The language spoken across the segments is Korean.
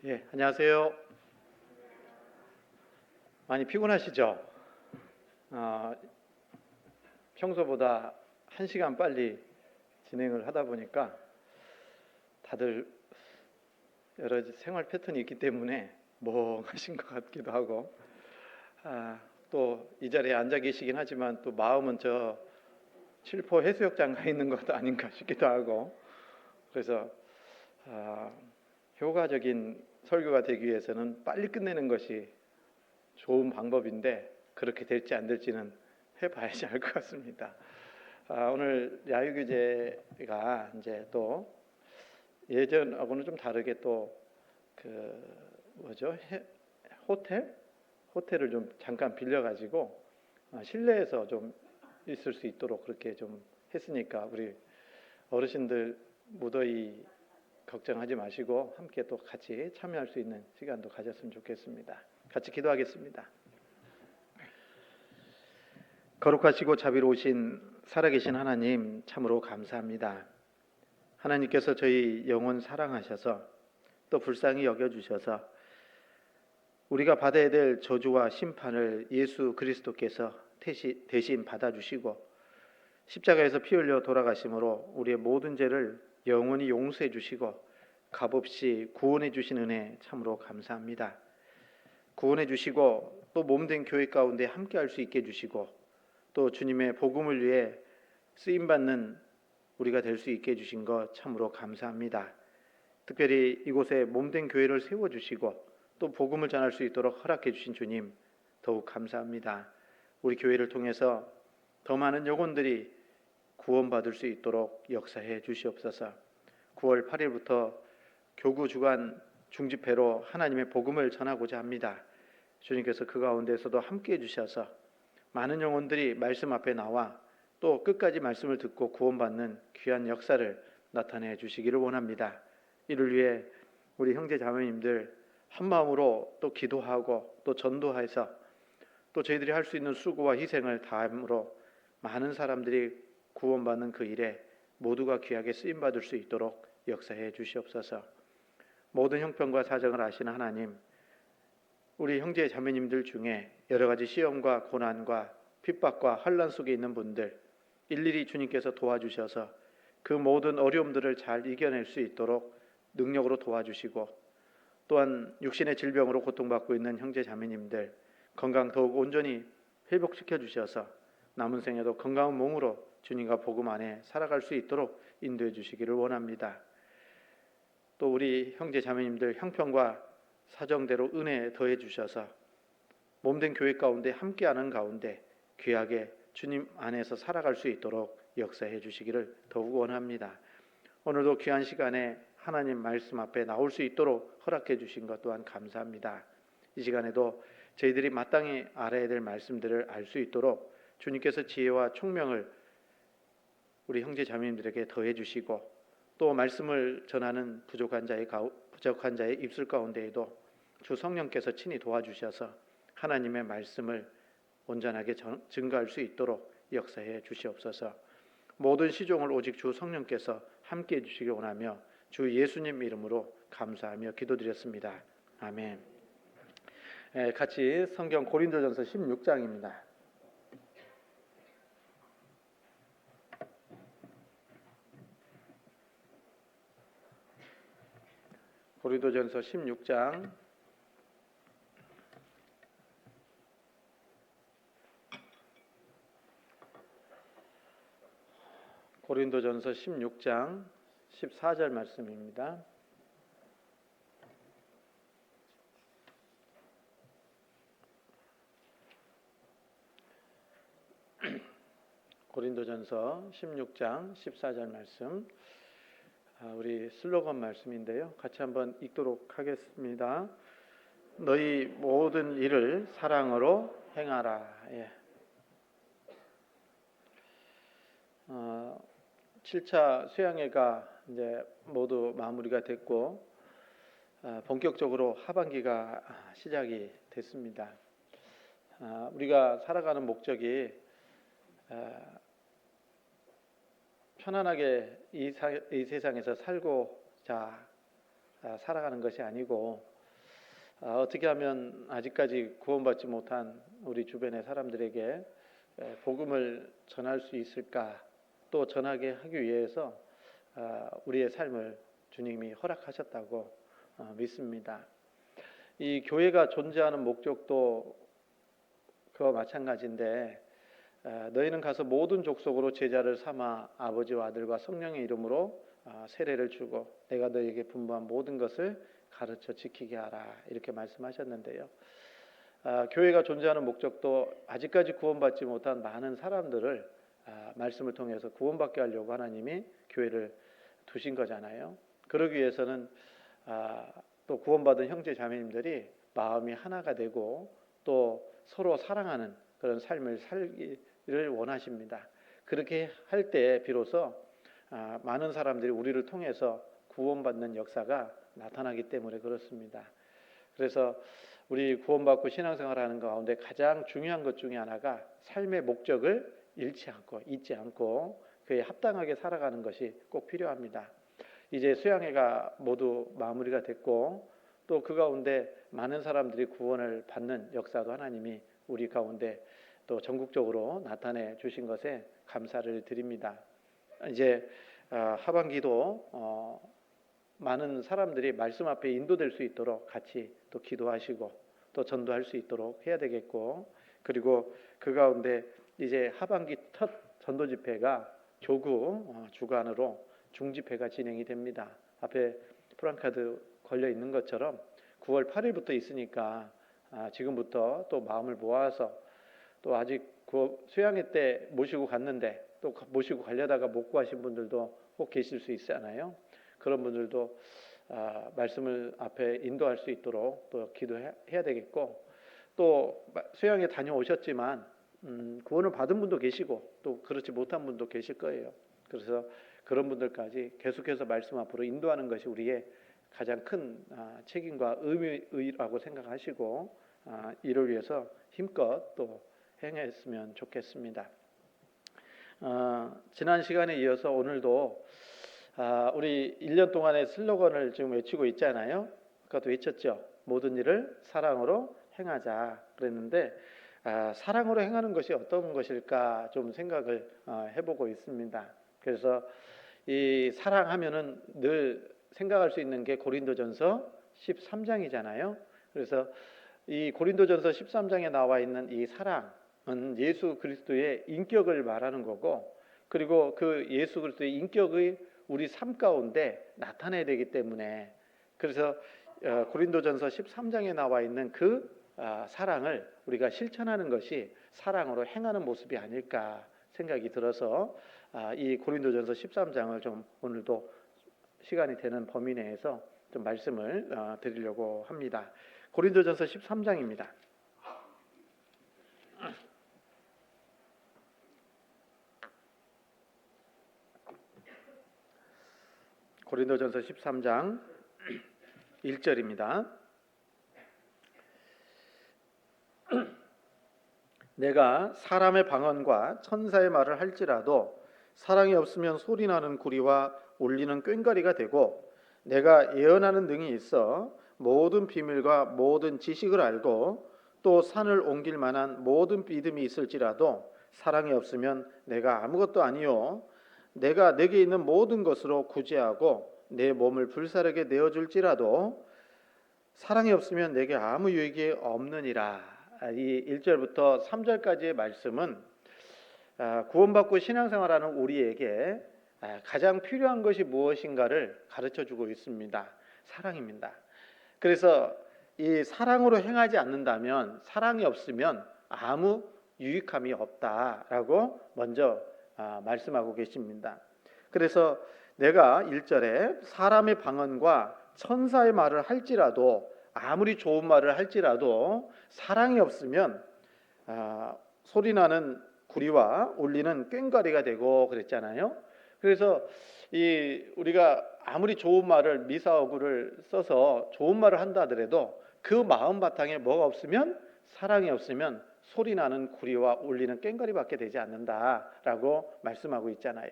안녕하세요. 많이 피곤하시죠? 평소보다 1시간 빨리 진행을 하다 보니까 다들 여러 생활 패턴이 있기 때문에 멍하신 것 같기도 하고, 또 이 자리에 앉아 계시긴 하지만 또 마음은 저 칠포 해수욕장 가 있는 것도 아닌가 싶기도 하고, 그래서 효과적인 설교가 되기 위해서는 빨리 끝내는 것이 좋은 방법인데 그렇게 될지 안 될지는 해봐야지 알 것 같습니다. 오늘 야유교재가 이제 또 예전하고는 좀 다르게 또 호텔을 좀 잠깐 빌려가지고 실내에서 좀 있을 수 있도록 그렇게 좀 했으니까 우리 어르신들 무더위 걱정하지 마시고 함께 또 같이 참여할 수 있는 시간도 가졌으면 좋겠습니다. 같이 기도하겠습니다. 거룩하시고 자비로우신 살아계신 하나님, 참으로 감사합니다. 하나님께서 저희 영혼 사랑하셔서 또 불쌍히 여겨주셔서 우리가 받아야 될 저주와 심판을 예수 그리스도께서 대신 받아주시고 십자가에서 피 흘려 돌아가심으로 우리의 모든 죄를 영원히 용서해 주시고 값없이 구원해 주신 은혜 참으로 감사합니다. 구원해 주시고 또 몸된 교회 가운데 함께 할 수 있게 해주시고 또 주님의 복음을 위해 쓰임받는 우리가 될 수 있게 해주신 것 참으로 감사합니다. 특별히 이곳에 몸된 교회를 세워주시고 또 복음을 전할 수 있도록 허락해 주신 주님 더욱 감사합니다. 우리 교회를 통해서 더 많은 영혼들이 구원받을 수 있도록 역사해 주시옵소서. 9월 8일부터 교구 주간 중집회로 하나님의 복음을 전하고자 합니다. 주님께서 그 가운데서도 함께해 주셔서 많은 영혼들이 말씀 앞에 나와 또 끝까지 말씀을 듣고 구원받는 귀한 역사를 나타내 주시기를 원합니다. 이를 위해 우리 형제 자매님들 한마음으로 또 기도하고 또 전도해서 또 저희들이 할 수 있는 수고와 희생을 다함으로 많은 사람들이 구원받는 그 일에 모두가 귀하게 쓰임받을 수 있도록 역사해 주시옵소서. 모든 형편과 사정을 아시는 하나님, 우리 형제 자매님들 중에 여러 가지 시험과 고난과 핍박과 환난 속에 있는 분들 일일이 주님께서 도와주셔서 그 모든 어려움들을 잘 이겨낼 수 있도록 능력으로 도와주시고 또한 육신의 질병으로 고통받고 있는 형제 자매님들 건강 더욱 온전히 회복시켜 주셔서 남은 생에도 건강한 몸으로 주님과 복음 안에 살아갈 수 있도록 인도해 주시기를 원합니다. 또 우리 형제 자매님들 형편과 사정대로 은혜 더해 주셔서 몸된 교회 가운데 함께하는 가운데 귀하게 주님 안에서 살아갈 수 있도록 역사해 주시기를 더욱 원합니다. 오늘도 귀한 시간에 하나님 말씀 앞에 나올 수 있도록 허락해 주신 것 또한 감사합니다. 이 시간에도 저희들이 마땅히 알아야 될 말씀들을 알 수 있도록 주님께서 지혜와 총명을 우리 형제 자매님들에게 더해 주시고 또 말씀을 전하는 부족한 자의 입술 가운데에도 주 성령께서 친히 도와주셔서 하나님의 말씀을 온전하게 증거할 수 있도록 역사해 주시옵소서. 모든 시종을 오직 주 성령께서 함께해 주시기 원하며 주 예수님 이름으로 감사하며 기도드렸습니다. 아멘. 같이 성경 고린도전서 16장입니다. 고린도전서 16장 고린도전서 16장 14절 말씀입니다. 고린도전서 16장 14절 말씀, 우리 슬로건 말씀인데요. 같이 한번 읽도록 하겠습니다. 너희 모든 일을 사랑으로 행하라. 7차 수양회가 이제 모두 마무리가 됐고 본격적으로 하반기가 시작이 됐습니다. 우리가 살아가는 목적이 편안하게 이 세상에서 살고자 살아가는 것이 아니고 어떻게 하면 아직까지 구원받지 못한 우리 주변의 사람들에게 복음을 전할 수 있을까? 또 전하게 하기 위해서 우리의 삶을 주님이 허락하셨다고 믿습니다. 이 교회가 존재하는 목적도 그와 마찬가지인데, 너희는 가서 모든 족속으로 제자를 삼아 아버지와 아들과 성령의 이름으로 세례를 주고 내가 너희에게 분부한 모든 것을 가르쳐 지키게 하라, 이렇게 말씀하셨는데요. 교회가 존재하는 목적도 아직까지 구원받지 못한 많은 사람들을 말씀을 통해서 구원받게 하려고 하나님이 교회를 두신 거잖아요. 그러기 위해서는 또 구원받은 형제 자매님들이 마음이 하나가 되고 또 서로 사랑하는 그런 삶을 살기를 원하십니다. 그렇게 할 때 비로소 많은 사람들이 우리를 통해서 구원받는 역사가 나타나기 때문에 그렇습니다. 그래서 우리 구원받고 신앙생활하는 가운데 가장 중요한 것 중에 하나가 삶의 목적을 잃지 않고 잊지 않고 그에 합당하게 살아가는 것이 꼭 필요합니다. 이제 수양회가 모두 마무리가 됐고 또 그 가운데 많은 사람들이 구원을 받는 역사도 하나님이 우리 가운데 또 전국적으로 나타내 주신 것에 감사를 드립니다. 이제 하반기도 많은 사람들이 말씀 앞에 인도될 수 있도록 같이 또 기도하시고 또 전도할 수 있도록 해야 되겠고, 그리고 그 가운데 이제 하반기 첫 전도 집회가 조구 주관으로 중집회가 진행이 됩니다. 앞에 프랑카드 걸려 있는 것처럼 9월 8일부터 있으니까 지금부터 또 마음을 모아서, 또 아직 수양회 때 모시고 갔는데 또 모시고 가려다가 못 구하신 분들도 꼭 계실 수 있잖아요. 그런 분들도 말씀을 앞에 인도할 수 있도록 또 기도해야 되겠고, 또 수양회 다녀오셨지만 구원을 받은 분도 계시고 또 그렇지 못한 분도 계실 거예요. 그래서 그런 분들까지 계속해서 말씀 앞으로 인도하는 것이 우리의 가장 큰 책임과 의미라고 생각하시고 이를 위해서 힘껏 또 행했으면 좋겠습니다. 지난 시간에 이어서 오늘도 우리 1년 동안의 슬로건을 지금 외치고 있잖아요. 그것도 외쳤죠. 모든 일을 사랑으로 행하자 그랬는데, 사랑으로 행하는 것이 어떤 것일까 좀 생각을 해보고 있습니다. 그래서 이 사랑하면은 늘 생각할 수 있는 게 고린도전서 13장이잖아요. 그래서 이 고린도전서 13장에 나와 있는 이 사랑은 예수 그리스도의 인격을 말하는 거고, 그리고 그 예수 그리스도의 인격의 우리 삶 가운데 나타내야 되기 때문에, 그래서 고린도전서 13장에 나와 있는 그 사랑을 우리가 실천하는 것이 사랑으로 행하는 모습이 아닐까 생각이 들어서 이 고린도전서 13장을 좀 오늘도 시간이 되는 범위 내에서 좀 말씀을 드리려고 합니다. 고린도전서 13장입니다. 고린도전서 13장 1절입니다. 내가 사람의 방언과 천사의 말을 할지라도 사랑이 없으면 소리나는 구리와 울리는 꽹과리가 되고, 내가 예언하는 능이 있어 모든 비밀과 모든 지식을 알고 또 산을 옮길 만한 모든 믿음이 있을지라도 사랑이 없으면 내가 아무것도 아니요, 내가 내게 있는 모든 것으로 구제하고 내 몸을 불사르게 내어줄지라도 사랑이 없으면 내게 아무 유익이 없느니라. 이 1절부터 3절까지의 말씀은 구원받고 신앙생활하는 우리에게 가장 필요한 것이 무엇인가를 가르쳐주고 있습니다. 사랑입니다. 그래서 이 사랑으로 행하지 않는다면, 사랑이 없으면 아무 유익함이 없다라고 먼저 말씀하고 계십니다. 그래서 내가 1절에 사람의 방언과 천사의 말을 할지라도, 아무리 좋은 말을 할지라도 사랑이 없으면 소리나는 구리와 울리는 꽹과리가 되고 그랬잖아요. 그래서 우리가 아무리 좋은 말을, 미사어구를 써서 좋은 말을 한다 하더라도 그 마음 바탕에 뭐가 없으면, 사랑이 없으면 소리나는 구리와 울리는 꽹과리밖에 되지 않는다라고 말씀하고 있잖아요.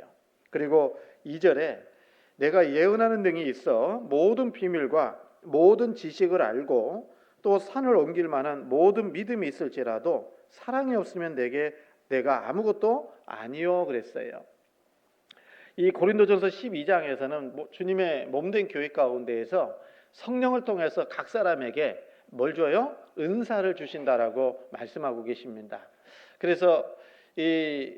그리고 2절에 내가 예언하는 능이 있어 모든 비밀과 모든 지식을 알고 또 산을 옮길 만한 모든 믿음이 있을지라도 사랑이 없으면 내가 아무것도 아니요 그랬어요. 이 고린도전서 12장에서는 주님의 몸된 교회 가운데에서 성령을 통해서 각 사람에게 뭘 줘요? 은사를 주신다라고 말씀하고 계십니다. 그래서 이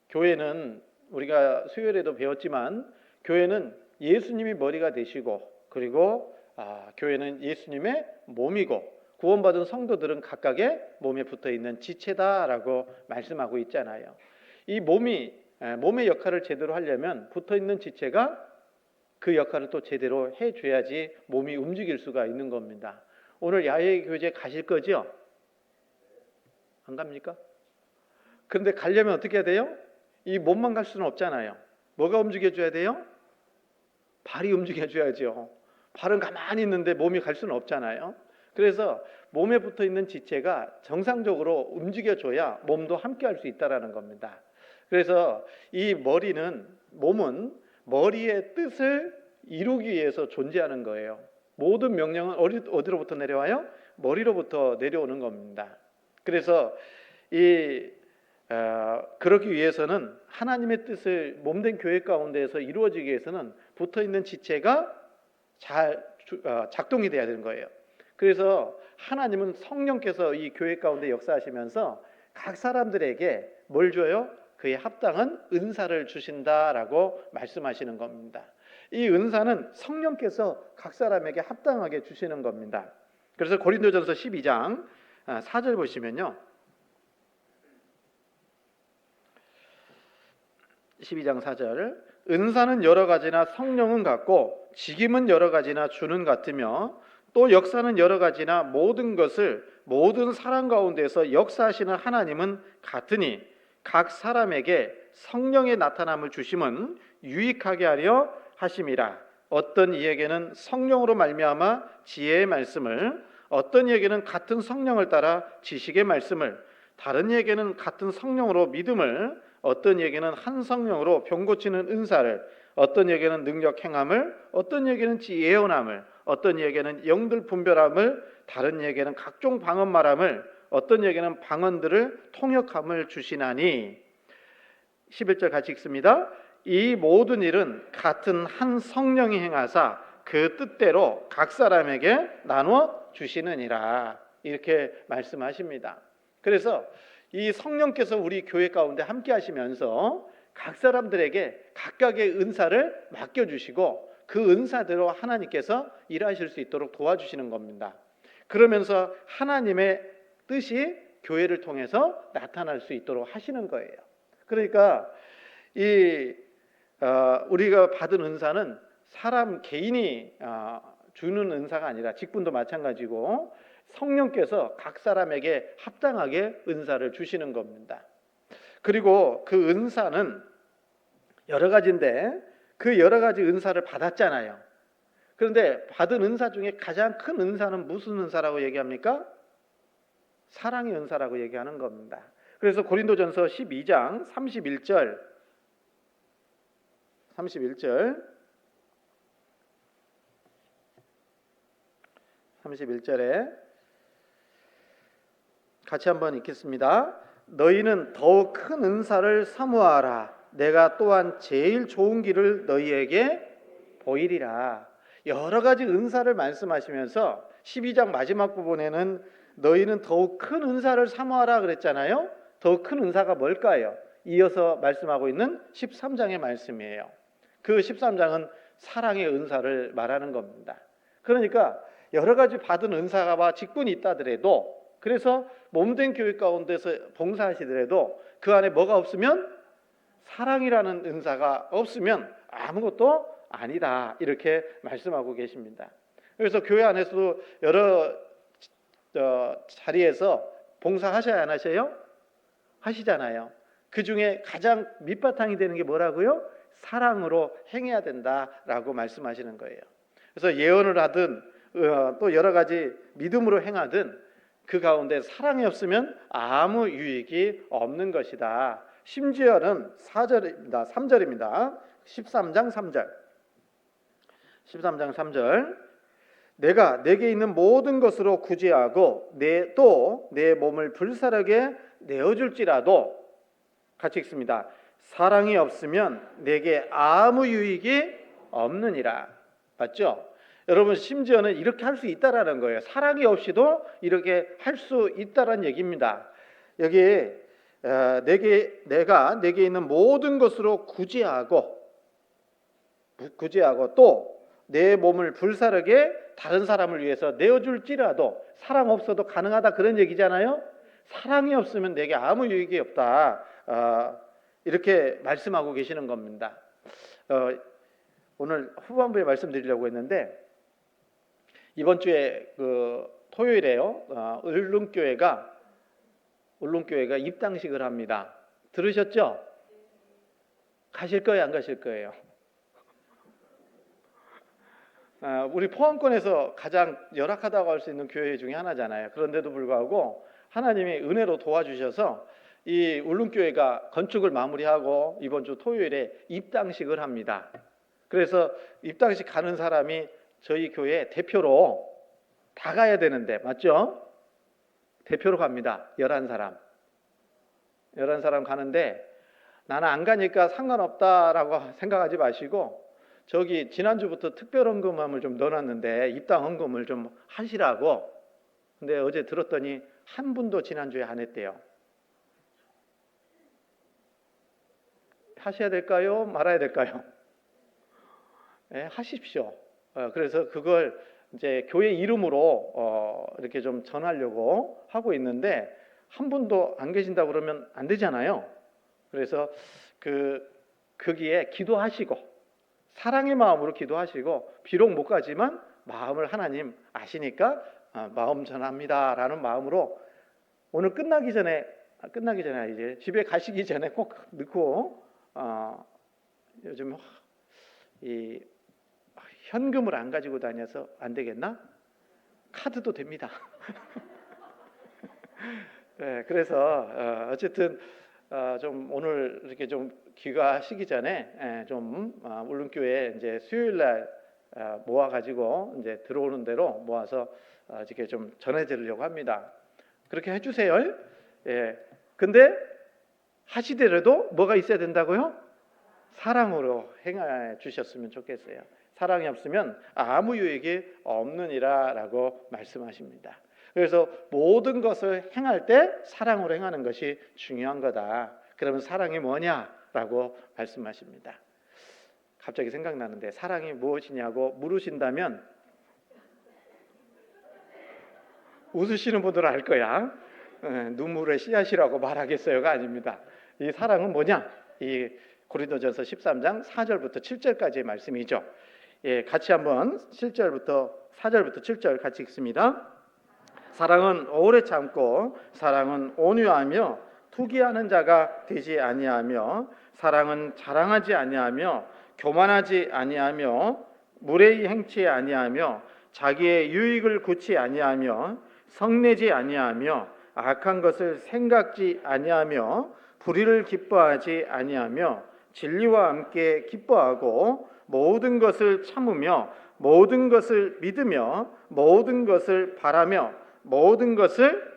교회는 우리가 수요일에도 배웠지만 교회는 예수님이 머리가 되시고 그리고 교회는 예수님의 몸이고 구원받은 성도들은 각각의 몸에 붙어 있는 지체다라고 말씀하고 있잖아요. 이 몸의 역할을 제대로 하려면 붙어 있는 지체가 그 역할을 또 제대로 해줘야지 몸이 움직일 수가 있는 겁니다. 오늘 야외 교제 가실 거죠? 안 갑니까? 그런데 가려면 어떻게 해야 돼요? 이 몸만 갈 수는 없잖아요. 뭐가 움직여줘야 돼요? 발이 움직여줘야죠. 발은 가만히 있는데 몸이 갈 수는 없잖아요. 그래서 몸에 붙어 있는 지체가 정상적으로 움직여줘야 몸도 함께 할 수 있다는 겁니다. 그래서 이 몸은 머리의 뜻을 이루기 위해서 존재하는 거예요. 모든 명령은 어디로부터 내려와요? 머리로부터 내려오는 겁니다. 그래서 그러기 위해서는 하나님의 뜻을 몸된 교회 가운데에서 이루어지기 위해서는 붙어있는 지체가 잘 작동이 돼야 되는 거예요. 그래서 하나님은 성령께서 이 교회 가운데 역사하시면서 각 사람들에게 뭘 줘요? 그에 합당한 은사를 주신다라고 말씀하시는 겁니다. 이 은사는 성령께서 각 사람에게 합당하게 주시는 겁니다. 그래서 고린도전서 12장 4절 보시면요. 12장 4절 은사는 여러 가지나 성령은 같고 직임은 여러 가지나 주는 같으며 또 역사는 여러 가지나 모든 것을 모든 사람 가운데서 역사하시는 하나님은 같으니 각 사람에게 성령의 나타남을 주심은 유익하게 하려 하심이라. 어떤 이에게는 성령으로 말미암아 지혜의 말씀을, 어떤 이에게는 같은 성령을 따라 지식의 말씀을, 다른 이에게는 같은 성령으로 믿음을, 어떤 이에게는 한 성령으로 병 고치는 은사를, 어떤 이에게는 능력 행함을, 어떤 이에게는 예언함을, 어떤 이에게는 영들 분별함을, 다른 이에게는 각종 방언 말함을, 어떤 이에게는 방언들을 통역함을 주시나니. 11절 같이 읽습니다. 이 모든 일은 같은 한 성령이 행하사 그 뜻대로 각 사람에게 나누어 주시느니라. 이렇게 말씀하십니다. 그래서 이 성령께서 우리 교회 가운데 함께 하시면서 각 사람들에게 각각의 은사를 맡겨주시고 그 은사대로 하나님께서 일하실 수 있도록 도와주시는 겁니다. 그러면서 하나님의 뜻이 교회를 통해서 나타날 수 있도록 하시는 거예요. 그러니까 우리가 받은 은사는 사람 개인이 주는 은사가 아니라 직분도 마찬가지고 성령께서 각 사람에게 합당하게 은사를 주시는 겁니다. 그리고 그 은사는 여러 가지인데 그 여러 가지 은사를 받았잖아요. 그런데 받은 은사 중에 가장 큰 은사는 무슨 은사라고 얘기합니까? 사랑의 은사라고 얘기하는 겁니다. 그래서 고린도전서 12장 31절에 같이 한번 읽겠습니다. 너희는 더욱 큰 은사를 사모하라. 내가 또한 제일 좋은 길을 너희에게 보이리라. 여러 가지 은사를 말씀하시면서 12장 마지막 부분에는 너희는 더욱 큰 은사를 사모하라 그랬잖아요. 더욱 큰 은사가 뭘까요? 이어서 말씀하고 있는 13장의 말씀이에요. 그 13장은 사랑의 은사를 말하는 겁니다. 그러니까 여러 가지 받은 은사와 직분이 있다더라도, 그래서 몸된 교회 가운데서 봉사하시더라도 그 안에 뭐가 없으면, 사랑이라는 은사가 없으면 아무것도 아니다, 이렇게 말씀하고 계십니다. 그래서 교회 안에서도 여러 자리에서 봉사하셔야 안 하셔요? 하시잖아요. 그 중에 가장 밑바탕이 되는 게 뭐라고요? 사랑으로 행해야 된다라고 말씀하시는 거예요. 그래서 예언을 하든 또 여러 가지 믿음으로 행하든 그 가운데 사랑이 없으면 아무 유익이 없는 것이다. 심지어는 3절입니다. 13장 3절. 내가 내게 있는 모든 것으로 구제하고 내 몸을 불사르게 내어줄지라도, 같이 읽습니다. 사랑이 없으면 내게 아무 유익이 없느니라. 맞죠? 여러분, 심지어는 이렇게 할 수 있다라는 거예요. 사랑이 없이도 이렇게 할 수 있다라는 얘기입니다. 여기에 내가 내게 있는 모든 것으로 구제하고 또 내 몸을 불사르게 다른 사람을 위해서 내어줄지라도, 사랑 없어도 가능하다 그런 얘기잖아요. 사랑이 없으면 내게 아무 유익이 없다, 이렇게 말씀하고 계시는 겁니다. 오늘 후반부에 말씀드리려고 했는데, 이번 주에 토요일에요, 울릉교회가 입당식을 합니다. 들으셨죠? 가실 거예요, 안 가실 거예요? 우리 포항권에서 가장 열악하다고 할 수 있는 교회 중에 하나잖아요. 그런데도 불구하고 하나님이 은혜로 도와주셔서 이 울릉교회가 건축을 마무리하고 이번 주 토요일에 입당식을 합니다. 그래서 입당식 가는 사람이 저희 교회 대표로 다 가야 되는데, 맞죠? 대표로 갑니다. 11사람 가는데, 나는 안 가니까 상관없다라고 생각하지 마시고, 저기 지난주부터 특별헌금함을 좀 넣어놨는데 입당 헌금을 좀 하시라고. 근데 어제 들었더니 한 분도 지난주에 안 했대요. 하셔야 될까요? 말아야 될까요? 네, 하십시오. 그래서 그걸 이제 교회 이름으로 이렇게 좀 전하려고 하고 있는데, 한 분도 안 계신다 그러면 안 되잖아요. 그래서 거기에 기도하시고, 사랑의 마음으로 기도하시고, 비록 못 가지만 마음을 하나님 아시니까 마음 전합니다라는 마음으로 오늘 끝나기 전에 이제 집에 가시기 전에 꼭 넣고, 요즘 이 현금을 안 가지고 다녀서 안 되겠나? 카드도 됩니다. 네, 그래서 어쨌든 좀 오늘 이렇게 좀 귀가하시기 전에 좀 울릉교회 이제 수요일 날 모아 가지고 이제 들어오는 대로 모아서 이렇게 좀 전해드리려고 합니다. 그렇게 해주세요. 예. 근데 하시더라도 뭐가 있어야 된다고요? 사랑으로 행해 주셨으면 좋겠어요. 사랑이 없으면 아무 유익이 없느니라라고 말씀하십니다. 그래서 모든 것을 행할 때 사랑으로 행하는 것이 중요한 거다. 그러면 사랑이 뭐냐라고 말씀하십니다. 갑자기 생각나는데, 사랑이 무엇이냐고 물으신다면 웃으시는 분들은 알 거야. 눈물의 씨앗이라고 말하겠어요가 아닙니다. 이 사랑은 뭐냐? 이 고린도전서 13장 4절부터 7절까지의 말씀이죠. 예, 같이 한번 4절부터 7절 같이 읽습니다. 사랑은 오래 참고, 사랑은 온유하며 투기하는 자가 되지 아니하며, 사랑은 자랑하지 아니하며 교만하지 아니하며 무례히 행치 아니하며 자기의 유익을 구치 아니하며 성내지 아니하며 악한 것을 생각지 아니하며 불의를 기뻐하지 아니하며 진리와 함께 기뻐하고 모든 것을 참으며 모든 것을 믿으며 모든 것을 바라며 모든 것을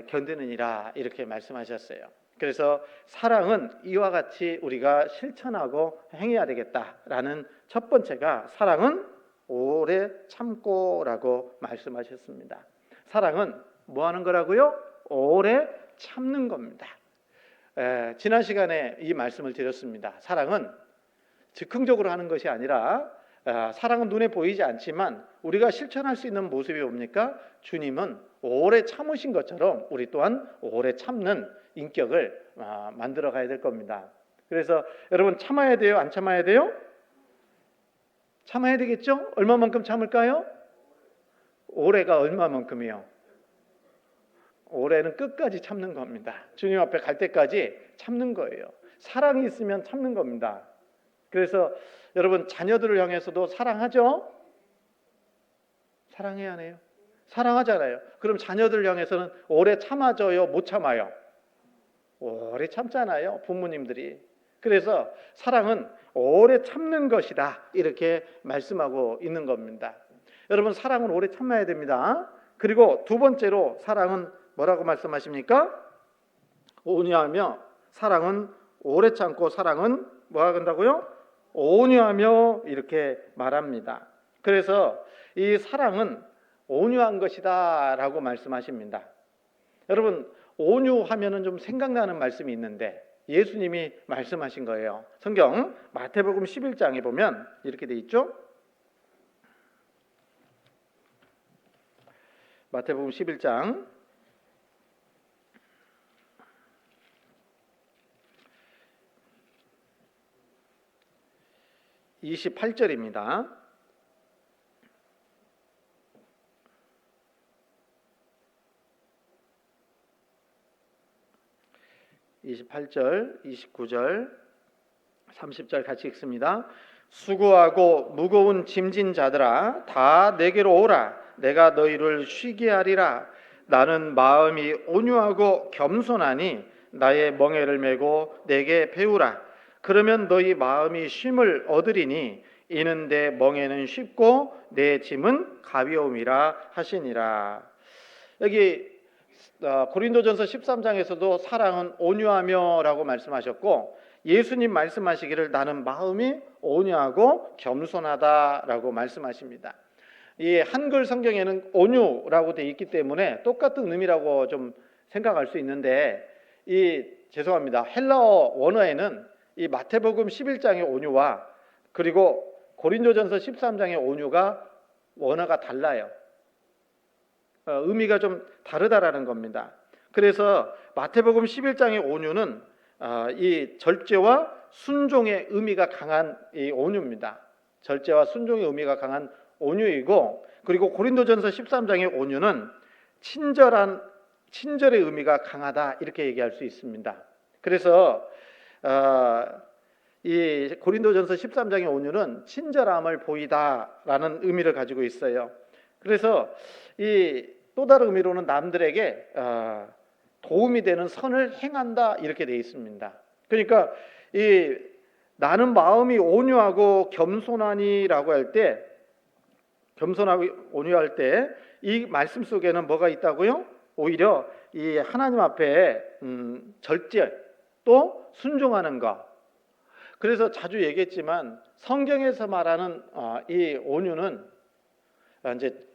견디느니라, 이렇게 말씀하셨어요. 그래서 사랑은 이와 같이 우리가 실천하고 행해야 되겠다라는 첫 번째가, 사랑은 오래 참고라고 말씀하셨습니다. 사랑은 뭐 하는 거라고요? 오래 참는 겁니다. 지난 시간에 이 말씀을 드렸습니다. 사랑은 즉흥적으로 하는 것이 아니라, 사랑은 눈에 보이지 않지만 우리가 실천할 수 있는 모습이 뭡니까? 주님은 오래 참으신 것처럼 우리 또한 오래 참는 인격을 만들어 가야 될 겁니다. 그래서 여러분, 참아야 돼요? 안 참아야 돼요? 참아야 되겠죠? 얼마만큼 참을까요? 오래가 얼마만큼이요? 오래는 끝까지 참는 겁니다. 주님 앞에 갈 때까지 참는 거예요. 사랑이 있으면 참는 겁니다. 그래서 여러분, 자녀들을 향해서도 사랑하죠? 사랑해야 해요. 사랑하잖아요. 그럼 자녀들을 향해서는 오래 참아줘요? 못 참아요? 오래 참잖아요, 부모님들이. 그래서 사랑은 오래 참는 것이다, 이렇게 말씀하고 있는 겁니다. 여러분, 사랑은 오래 참아야 됩니다. 그리고 두 번째로 사랑은 뭐라고 말씀하십니까? 온유하며, 사랑은 오래 참고, 사랑은 뭐 한다고요? 온유하며, 이렇게 말합니다. 그래서 이 사랑은 온유한 것이다 라고 말씀하십니다. 여러분, 온유하면은 좀 생각나는 말씀이 있는데 예수님이 말씀하신 거예요. 성경 마태복음 11장에 보면 이렇게 돼 있죠. 마태복음 11장 28절입니다. 28절, 29절, 30절 같이 읽습니다. 수고하고 무거운 짐진 자들아, 다 내게로 오라. 내가 너희를 쉬게 하리라. 나는 마음이 온유하고 겸손하니 나의 멍에를 메고 내게 배우라. 그러면 너희 마음이 쉼을 얻으리니 이는 내 멍에는 쉽고 내 짐은 가벼움이라 하시니라. 여기 고린도전서 13장에서도 사랑은 온유하며 라고 말씀하셨고, 예수님 말씀하시기를 나는 마음이 온유하고 겸손하다 라고 말씀하십니다. 이 한글 성경에는 온유라고 되어 있기 때문에 똑같은 의미라고 좀 생각할 수 있는데, 죄송합니다, 헬라어 원어에는 이 마태복음 11장의 온유와 그리고 고린도전서 13장의 온유가 원어가 달라요. 의미가 좀 다르다라는 겁니다. 그래서 마태복음 11장의 온유는 이 절제와 순종의 의미가 강한 이 온유입니다. 절제와 순종의 의미가 강한 온유이고, 그리고 고린도전서 13장의 온유는 친절의 의미가 강하다, 이렇게 얘기할 수 있습니다. 그래서 이 고린도전서 13장의 온유는 친절함을 보이다라는 의미를 가지고 있어요. 그래서 이 또 다른 의미로는 남들에게 도움이 되는 선을 행한다, 이렇게 되어 있습니다. 그러니까 이 나는 마음이 온유하고 겸손하니라고 할 때, 겸손하고 온유할 때 이 말씀 속에는 뭐가 있다고요? 오히려 이 하나님 앞에 절제 또 순종하는 것. 그래서 자주 얘기했지만 성경에서 말하는 이 온유는 이제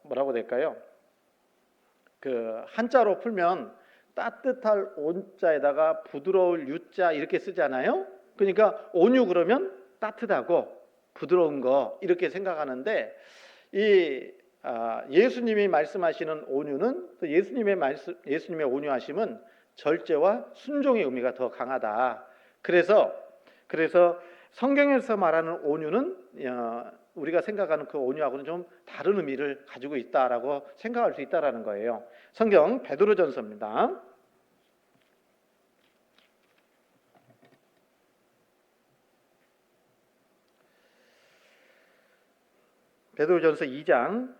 뭐라고 될까요? 한자로 풀면 따뜻할 온자에다가 부드러울 유자 이렇게 쓰잖아요. 그러니까 온유 그러면 따뜻하고 부드러운 거, 이렇게 생각하는데, 예수님이 말씀하시는 온유는, 또 예수님의 온유하심은 절제와 순종의 의미가 더 강하다. 그래서 성경에서 말하는 온유는 우리가 생각하는 그 온유하고는 좀 다른 의미를 가지고 있다라고 생각할 수 있다라는 거예요. 성경 베드로전서입니다. 베드로전서 2장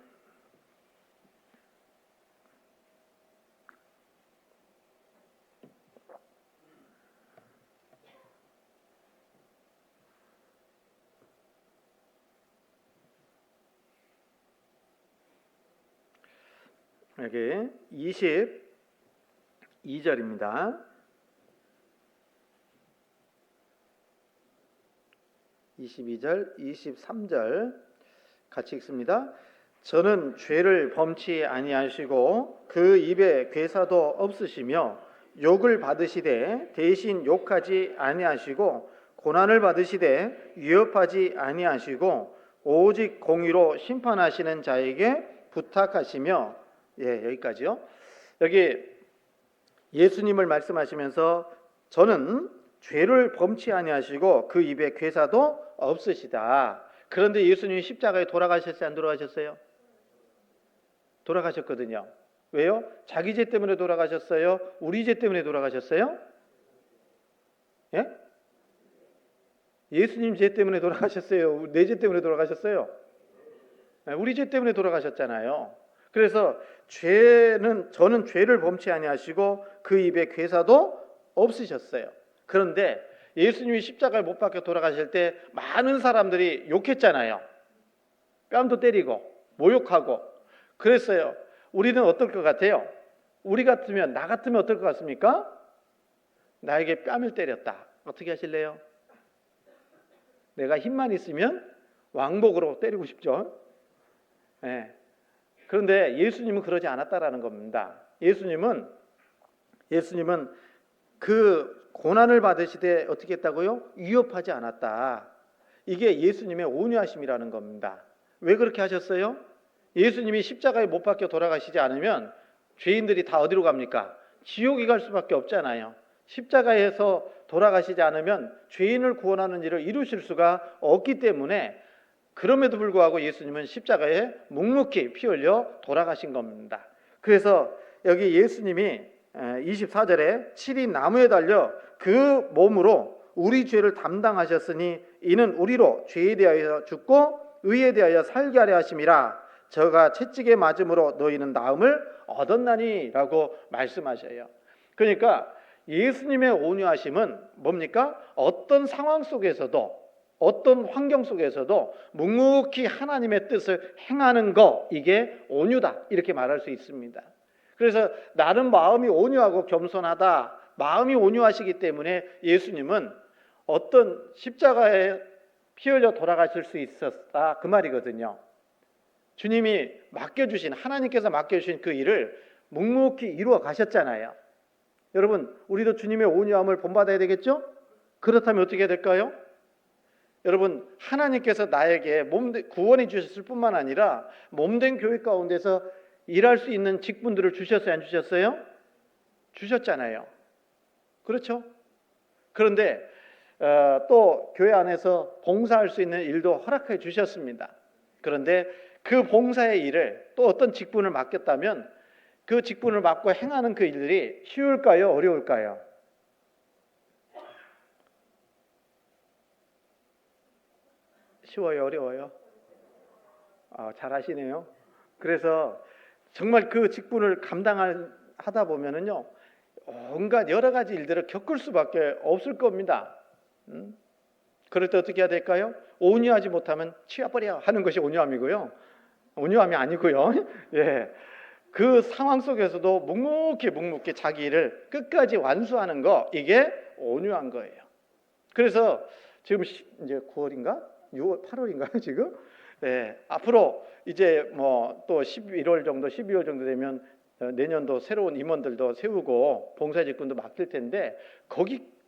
22절입니다. 22절, 23절 같이 읽습니다. 저는 죄를 범치 아니하시고 그 입에 괴사도 없으시며 욕을 받으시되 대신 욕하지 아니하시고 고난을 받으시되 위협하지 아니하시고 오직 공의로 심판하시는 자에게 부탁하시며, 여기까지요. 여기 예수님을 말씀하시면서 저는 죄를 범치 아니하시고 그 입에 괴사도 없으시다. 그런데 예수님이 십자가에 돌아가셨어요, 안 돌아가셨어요? 돌아가셨거든요. 왜요? 자기 죄 때문에 돌아가셨어요? 우리 죄 때문에 돌아가셨어요? 예? 예수님 죄 때문에 돌아가셨어요? 내 죄 때문에 돌아가셨어요? 우리 죄 때문에 돌아가셨잖아요. 그래서 저는 죄를 범치 아니하시고 그 입에 괴사도 없으셨어요. 그런데 예수님이 십자가에 못 박혀 돌아가실 때 많은 사람들이 욕했잖아요. 뺨도 때리고 모욕하고 그랬어요. 우리는 어떨 것 같아요? 우리 같으면, 나 같으면 어떨 것 같습니까? 나에게 뺨을 때렸다. 어떻게 하실래요? 내가 힘만 있으면 왕복으로 때리고 싶죠. 예. 그런데 예수님은 그러지 않았다라는 겁니다. 예수님은 그 고난을 받으시되 어떻게 했다고요? 위협하지 않았다. 이게 예수님의 온유하심이라는 겁니다. 왜 그렇게 하셨어요? 예수님이 십자가에 못 박혀 돌아가시지 않으면 죄인들이 다 어디로 갑니까? 지옥에 갈 수밖에 없잖아요. 십자가에서 돌아가시지 않으면 죄인을 구원하는 일을 이루실 수가 없기 때문에, 그럼에도 불구하고 예수님은 십자가에 묵묵히 피 흘려 돌아가신 겁니다. 그래서 여기 예수님이 24절에 7이 나무에 달려 그 몸으로 우리 죄를 담당하셨으니 이는 우리로 죄에 대하여 죽고 의에 대하여 살게 하려 하심이라. 저가 채찍에 맞음으로 너희는 나음을 얻었나니 라고 말씀하셔요. 그러니까 예수님의 온유하심은 뭡니까? 어떤 상황 속에서도, 어떤 환경 속에서도 묵묵히 하나님의 뜻을 행하는 거, 이게 온유다, 이렇게 말할 수 있습니다. 그래서 나는 마음이 온유하고 겸손하다, 마음이 온유하시기 때문에 예수님은 어떤 십자가에 피 흘려 돌아가실 수 있었다, 그 말이거든요. 주님이 맡겨주신, 하나님께서 맡겨주신 그 일을 묵묵히 이루어 가셨잖아요. 여러분, 우리도 주님의 온유함을 본받아야 되겠죠? 그렇다면 어떻게 해야 될까요? 여러분, 하나님께서 나에게 구원해 주셨을 뿐만 아니라 몸된 교회 가운데서 일할 수 있는 직분들을 주셨어요, 안 주셨어요? 주셨잖아요. 그렇죠? 그런데 또 교회 안에서 봉사할 수 있는 일도 허락해 주셨습니다. 그런데 그 봉사의 일을, 또 어떤 직분을 맡겼다면 그 직분을 맡고 행하는 그 일들이 쉬울까요? 어려울까요? 쉬워요? 어려워요? 잘하시네요. 그래서 정말 그 직분을 감당하다 보면은요, 온갖 여러 가지 일들을 겪을 수밖에 없을 겁니다. 그럴 때 어떻게 해야 될까요? 온유하지 못하면 치워버려 하는 것이 온유함이고요. 온유함이 아니고요. 예. 그 상황 속에서도 묵묵히 자기 일을 끝까지 완수하는 거, 이게 온유한 거예요. 그래서 지금 이제 9월인가? 6월, 8월인가요, 지금? 네, 앞으로 이제 뭐 또 11월 정도, 12월 정도 되면 내년도 새로운 임원들도 세우고 봉사직군도 맡길 텐데,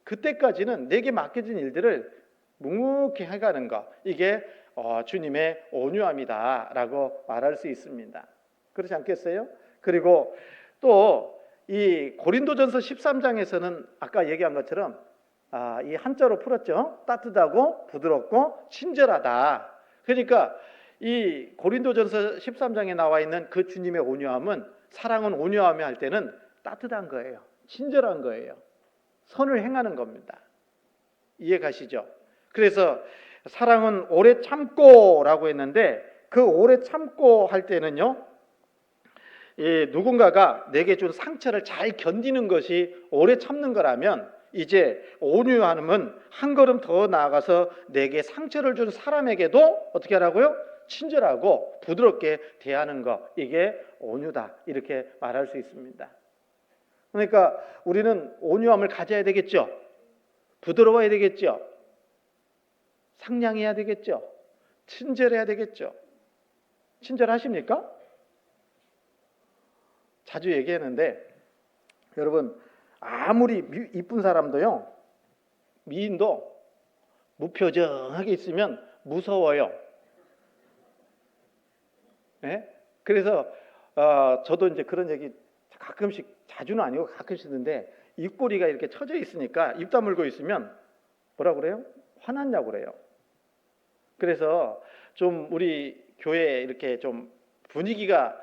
그때까지는 내게 맡겨진 일들을 묵묵히 해가는 것, 이게 주님의 온유함이다라고 말할 수 있습니다. 그렇지 않겠어요? 그리고 또 이 고린도전서 13장에서는 아까 얘기한 것처럼 이 한자로 풀었죠. 따뜻하고 부드럽고 친절하다. 그러니까 이 고린도전서 13장에 나와 있는 그 주님의 온유함은, 사랑은 온유함이 할 때는 따뜻한 거예요. 친절한 거예요. 선을 행하는 겁니다. 이해 가시죠? 그래서 사랑은 오래 참고라고 했는데, 그 오래 참고 할 때는요, 누군가가 내게 준 상처를 잘 견디는 것이 오래 참는 거라면, 이제 온유함은 한 걸음 더 나아가서 내게 상처를 준 사람에게도 어떻게 하라고요? 친절하고 부드럽게 대하는 것, 이게 온유다, 이렇게 말할 수 있습니다. 그러니까 우리는 온유함을 가져야 되겠죠. 부드러워야 되겠죠. 상냥해야 되겠죠. 친절해야 되겠죠. 친절하십니까? 자주 얘기하는데, 여러분, 아무리 이쁜 사람도요, 미인도 무표정하게 있으면 무서워요. 네? 그래서 저도 이제 그런 얘기 가끔씩, 자주는 아니고 가끔씩 하는데, 입꼬리가 이렇게 처져 있으니까 입 다물고 있으면 뭐라 그래요? 화났냐고 그래요. 그래서 좀 우리 교회에 이렇게 좀 분위기가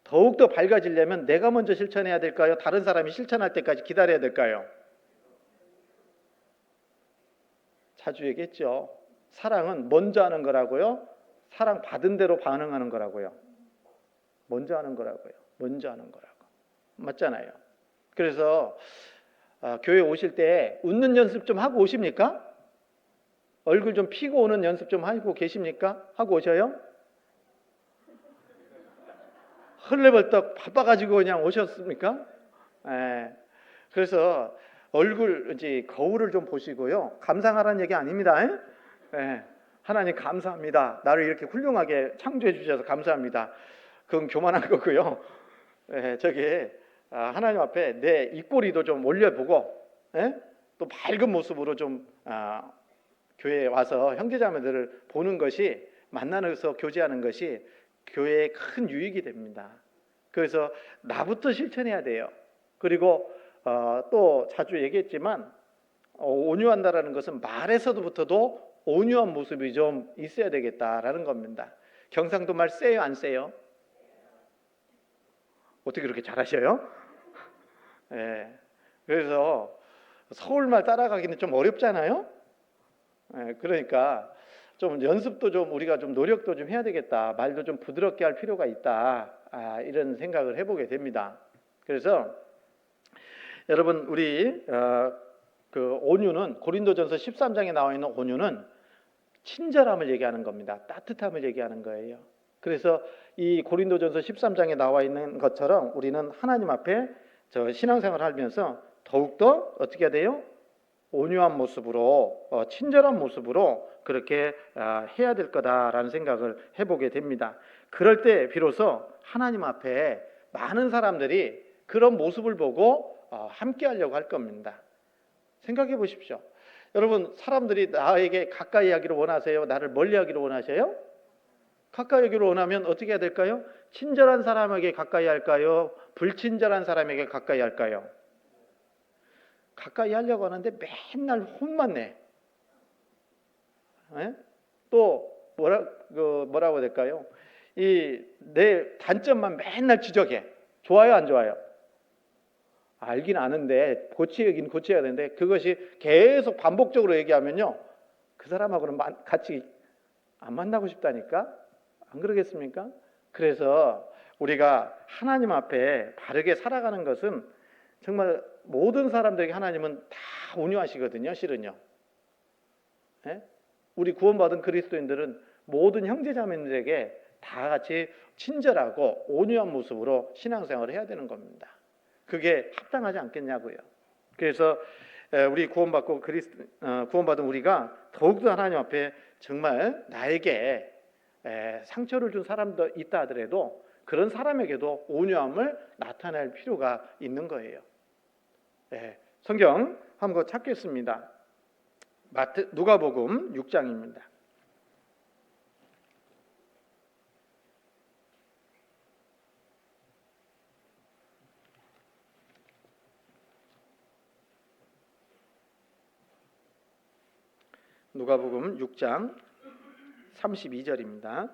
더욱더 밝아지려면 내가 먼저 실천해야 될까요? 다른 사람이 실천할 때까지 기다려야 될까요? 자주 얘기했죠. 사랑은 먼저 하는 거라고요. 사랑 받은 대로 반응하는 거라고요. 먼저 하는 거라고요. 먼저 하는 거라고. 맞잖아요. 그래서 교회 오실 때 웃는 연습 좀 하고 오십니까? 얼굴 좀 피고 오는 연습 좀 하고 계십니까? 하고 오셔요? 헐레벌떡 바빠가지고 그냥 오셨습니까? 예. 그래서 얼굴 이제 거울을 좀 보시고요. 감상하라는 얘기 아닙니다. 예. 하나님 감사합니다. 나를 이렇게 훌륭하게 창조해 주셔서 감사합니다. 그건 교만한 거고요. 예, 저기 하나님 앞에 내 입꼬리도 좀 올려보고, 예? 또 밝은 모습으로 좀 교회에 와서 형제자매들을 보는 것이, 만나서 교제하는 것이 교회에 큰 유익이 됩니다. 그래서 나부터 실천해야 돼요. 그리고 또 자주 얘기했지만 온유한다라는 것은 말에서부터도 온유한 모습이 좀 있어야 되겠다라는 겁니다. 경상도 말 세요, 안 세요? 어떻게 그렇게 잘하셔요? 예. 그래서 서울말 따라가기는 좀 어렵잖아요. 예. 그러니까 좀 연습도 좀 우리가 좀 노력도 좀 해야 되겠다. 말도 좀 부드럽게 할 필요가 있다. 이런 생각을 해보게 됩니다. 그래서 여러분, 우리 그 온유는 고린도전서 13장에 나와 있는 온유는 친절함을 얘기하는 겁니다. 따뜻함을 얘기하는 거예요. 그래서 이 고린도전서 13장에 나와 있는 것처럼 우리는 하나님 앞에 신앙생활을 하면서 더욱더 어떻게 해야 돼요? 온유한 모습으로, 친절한 모습으로 그렇게 해야 될 거다라는 생각을 해보게 됩니다. 그럴 때 비로소 하나님 앞에 많은 사람들이 그런 모습을 보고 함께 하려고 할 겁니다. 생각해 보십시오. 여러분, 사람들이 나에게 가까이 하기를 원하세요? 나를 멀리 하기를 원하세요? 가까이 하기를 원하면 어떻게 해야 될까요? 친절한 사람에게 가까이 할까요? 불친절한 사람에게 가까이 할까요? 가까이 하려고 하는데 맨날 혼만 내. 또 뭐라고 해야 될까요? 내 단점만 맨날 지적해. 좋아요, 안 좋아요? 알긴 아는데 고치긴 고쳐야 되는데, 그것이 계속 반복적으로 얘기하면요, 그 사람하고는 같이 안 만나고 싶다니까. 안 그러겠습니까? 그래서 우리가 하나님 앞에 바르게 살아가는 것은 정말 모든 사람들에게 하나님은 다 온유하시거든요. 실은요. 우리 구원받은 그리스도인들은 모든 형제자매들에게 다 같이 친절하고 온유한 모습으로 신앙생활을 해야 되는 겁니다. 그게 합당하지 않겠냐고요. 그래서 우리 구원받은 우리가 더욱더 하나님 앞에 정말 나에게 상처를 준 사람도 있다 하더라도 그런 사람에게도 온유함을 나타낼 필요가 있는 거예요. 성경 한번 찾겠습니다. 누가복음 6장입니다. 누가복음 6장 32절입니다.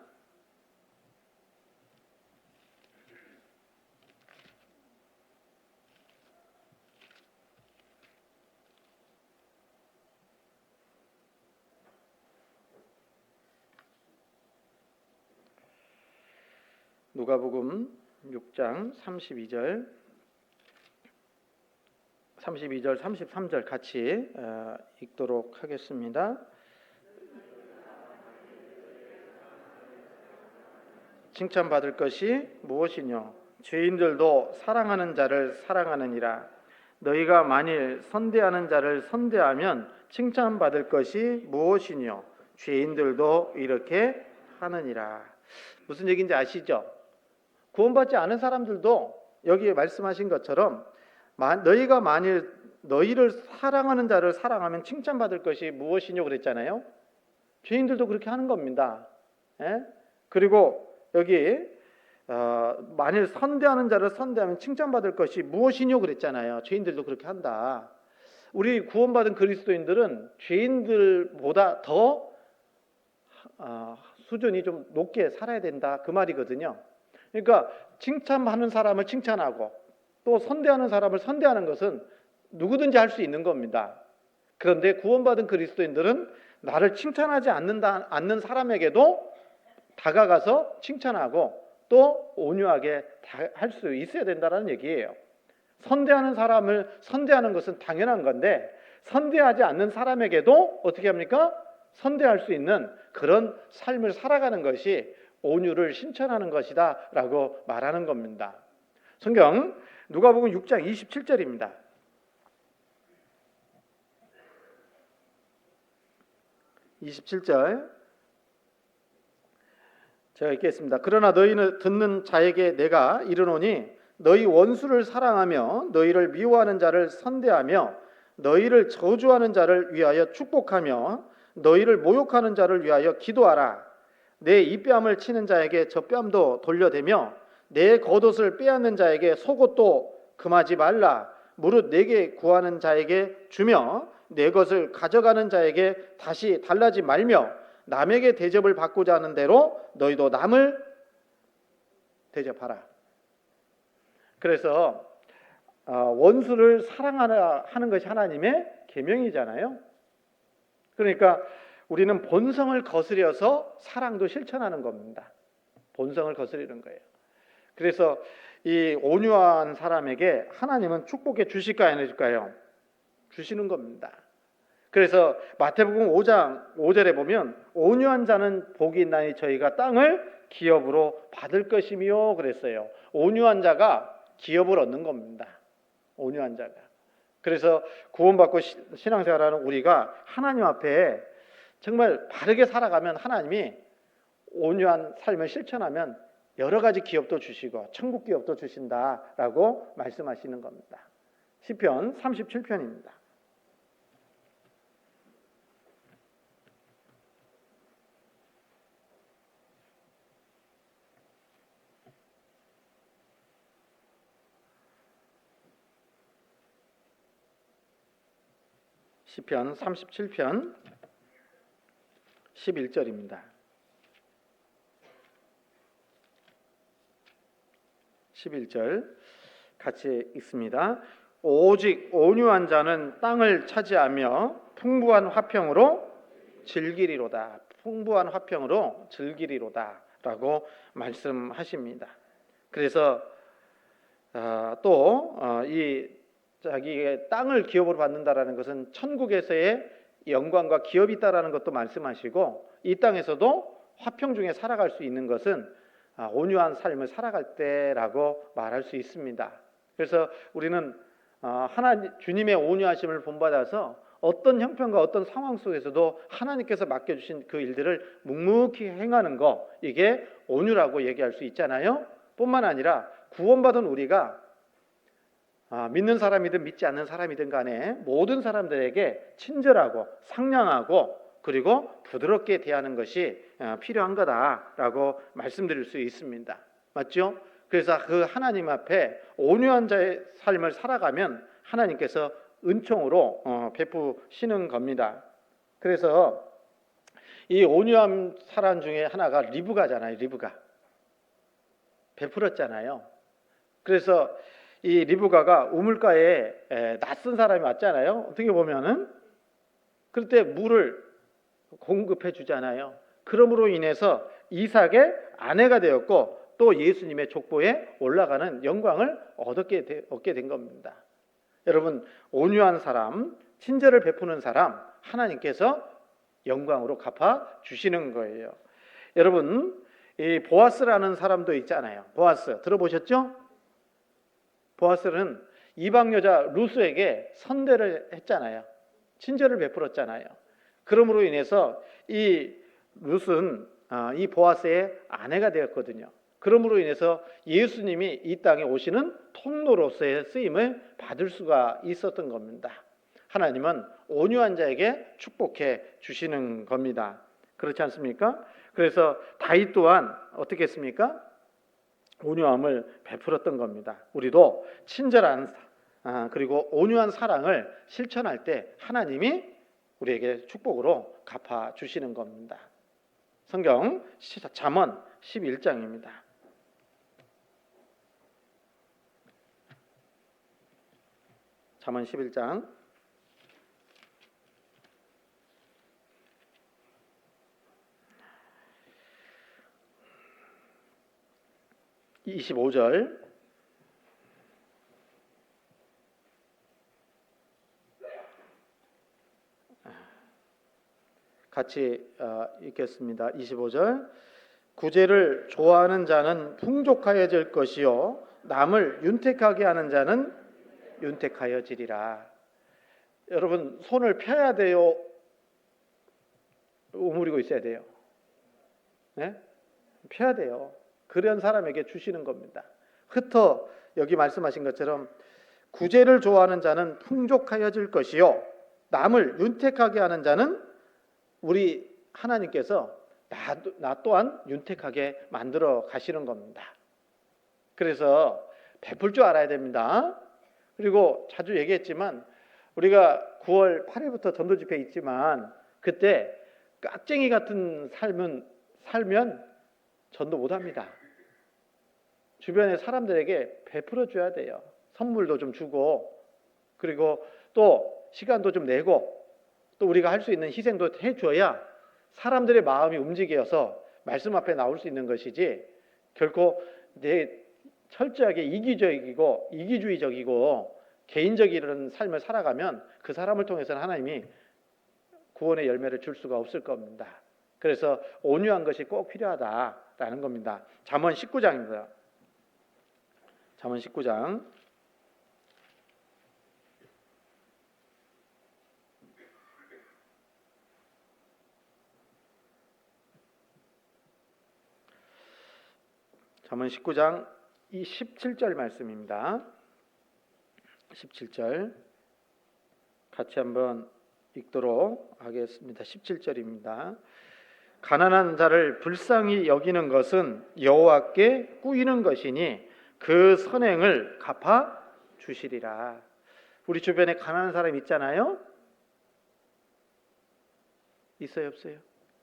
누가복음 6장 32절, 33절 같이 읽도록 하겠습니다. 칭찬받을 것이 무엇이뇨? 죄인들도 사랑하는 자를 사랑하느니라. 너희가 만일 선대하는 자를 선대하면 칭찬받을 것이 무엇이뇨? 죄인들도 이렇게 하느니라. 무슨 얘기인지 아시죠? 구원받지 않은 사람들도 여기에 말씀하신 것처럼 너희가 만일 너희를 사랑하는 자를 사랑하면 칭찬받을 것이 무엇이뇨 그랬잖아요. 죄인들도 그렇게 하는 겁니다. 그리고 여기 만일 선대하는 자를 선대하면 칭찬받을 것이 무엇이뇨 그랬잖아요. 죄인들도 그렇게 한다. 우리 구원받은 그리스도인들은 죄인들보다 더 수준이 좀 높게 살아야 된다, 그 말이거든요. 그러니까 칭찬하는 사람을 칭찬하고 또 선대하는 사람을 선대하는 것은 누구든지 할 수 있는 겁니다. 그런데 구원받은 그리스도인들은 나를 칭찬하지 않는 사람에게도 다가가서 칭찬하고 또 온유하게 할 수 있어야 된다는 얘기예요. 선대하는 사람을 선대하는 것은 당연한 건데, 선대하지 않는 사람에게도 어떻게 합니까? 선대할 수 있는 그런 삶을 살아가는 것이 온유를 실천하는 것이다라고 말하는 겁니다. 성경 누가복음 6장 27절입니다. 27절 제가 읽겠습니다. 그러나 너희는 듣는 자에게 내가 이르노니 너희 원수를 사랑하며 너희를 미워하는 자를 선대하며 너희를 저주하는 자를 위하여 축복하며 너희를 모욕하는 자를 위하여 기도하라. 내 이뺨을 치는 자에게 저 뺨도 돌려대며 내 겉옷을 빼앗는 자에게 속옷도 금하지 말라. 무릇 내게 구하는 자에게 주며 내 것을 가져가는 자에게 다시 달라지 말며 남에게 대접을 받고자 하는 대로 너희도 남을 대접하라. 그래서 원수를 사랑하라 하는 것이 하나님의 계명이잖아요. 그러니까 우리는 본성을 거스려서 사랑도 실천하는 겁니다. 본성을 거스리는 거예요. 그래서 이 온유한 사람에게 하나님은 축복해 주실까요, 안 해줄까요? 주시는 겁니다. 그래서 마태복음 5장 5절에 보면 온유한 자는 복이 있나니 저희가 땅을 기업으로 받을 것이며 그랬어요. 온유한 자가 기업을 얻는 겁니다. 온유한 자가. 그래서 구원받고 신앙생활하는 우리가 하나님 앞에 정말 바르게 살아가면 하나님이 온유한 삶을 실천하면 여러 가지 기업도 주시고 천국 기업도 주신다라고 말씀하시는 겁니다. 시편 37편입니다. 시편 37편 11절입니다. 11절 같이 읽습니다. 오직 온유한 자는 땅을 차지하며 풍부한 화평으로 즐기리로다. 풍부한 화평으로 즐기리로다 라고 말씀하십니다. 그래서 또 이 자기의 땅을 기업으로 받는다라는 것은 천국에서의 영광과 기업이 있다라는 것도 말씀하시고 이 땅에서도 화평 중에 살아갈 수 있는 것은 온유한 삶을 살아갈 때라고 말할 수 있습니다. 그래서 우리는 주님의 온유하심을 본받아서 어떤 형편과 어떤 상황 속에서도 하나님께서 맡겨주신 그 일들을 묵묵히 행하는 거, 이게 온유라고 얘기할 수 있잖아요. 뿐만 아니라 구원받은 우리가 믿는 사람이든 믿지 않는 사람이든 간에 모든 사람들에게 친절하고 상냥하고 그리고 부드럽게 대하는 것이 필요한 거다라고 말씀드릴 수 있습니다. 맞죠? 그래서 그 하나님 앞에 온유한 자의 삶을 살아가면 하나님께서 은총으로 베푸시는 겁니다. 그래서 이 온유한 사람 중에 하나가 리브가잖아요. 리브가 베풀었잖아요. 그래서 이 리브가가 우물가에 낯선 사람이 왔잖아요. 어떻게 보면은 그럴 때 물을 공급해 주잖아요. 그러므로 인해서 이삭의 아내가 되었고 또 예수님의 족보에 올라가는 영광을 얻게 된 겁니다. 여러분, 온유한 사람, 친절을 베푸는 사람, 하나님께서 영광으로 갚아 주시는 거예요. 여러분, 이 보아스라는 사람도 있잖아요. 보아스 들어보셨죠? 보아스는 이방 여자 루스에게 선대를 했잖아요. 친절을 베풀었잖아요. 그러므로 인해서 이 루스는 이 보아스의 아내가 되었거든요. 그러므로 인해서 예수님이 이 땅에 오시는 통로로서의 쓰임을 받을 수가 있었던 겁니다. 하나님은 온유한 자에게 축복해 주시는 겁니다. 그렇지 않습니까? 그래서 다윗 또한 어떻게 했습니까? 온유함을 베풀었던 겁니다. 우리도 친절한 그리고 온유한 사랑을 실천할 때 하나님이 우리에게 축복으로 갚아 주시는 겁니다. 성경 잠언 11장입니다. 잠언 11장 25절 같이 읽겠습니다. 25절 구제를 좋아하는 자는 풍족하여질 것이요 남을 윤택하게 하는 자는 윤택하여지리라. 여러분, 손을 펴야 돼요? 오므리고 있어야 돼요? 네? 펴야 돼요. 그런 사람에게 주시는 겁니다. 흩어 여기 말씀하신 것처럼 구제를 좋아하는 자는 풍족하여질 것이요 남을 윤택하게 하는 자는 우리 하나님께서 나 또한 윤택하게 만들어 가시는 겁니다. 그래서 베풀 줄 알아야 됩니다. 그리고 자주 얘기했지만 우리가 9월 8일부터 전도 집회 있지만 그때 깍쟁이 같은 살면 전도 못합니다. 주변의 사람들에게 베풀어 줘야 돼요. 선물도 좀 주고 그리고 또 시간도 좀 내고 또 우리가 할 수 있는 희생도 해줘야 사람들의 마음이 움직여서 말씀 앞에 나올 수 있는 것이지 결코 내 철저하게 이기주의적이고 개인적인 삶을 살아가면 그 사람을 통해서는 하나님이 구원의 열매를 줄 수가 없을 겁니다. 그래서 온유한 것이 꼭 필요하다라는 겁니다. 잠언 19장입니다. 잠언 19장 잠언 19장 이 17절 말씀입니다. 17절 같이 한번 읽도록 하겠습니다. 17절입니다. 가난한 자를 불쌍히 여기는 것은 여호와께 꾸이는 것이니 그 선행을 갚아 주시리라. 우리 주변에 가난한 사람 있잖아요? 있어요, 없어요?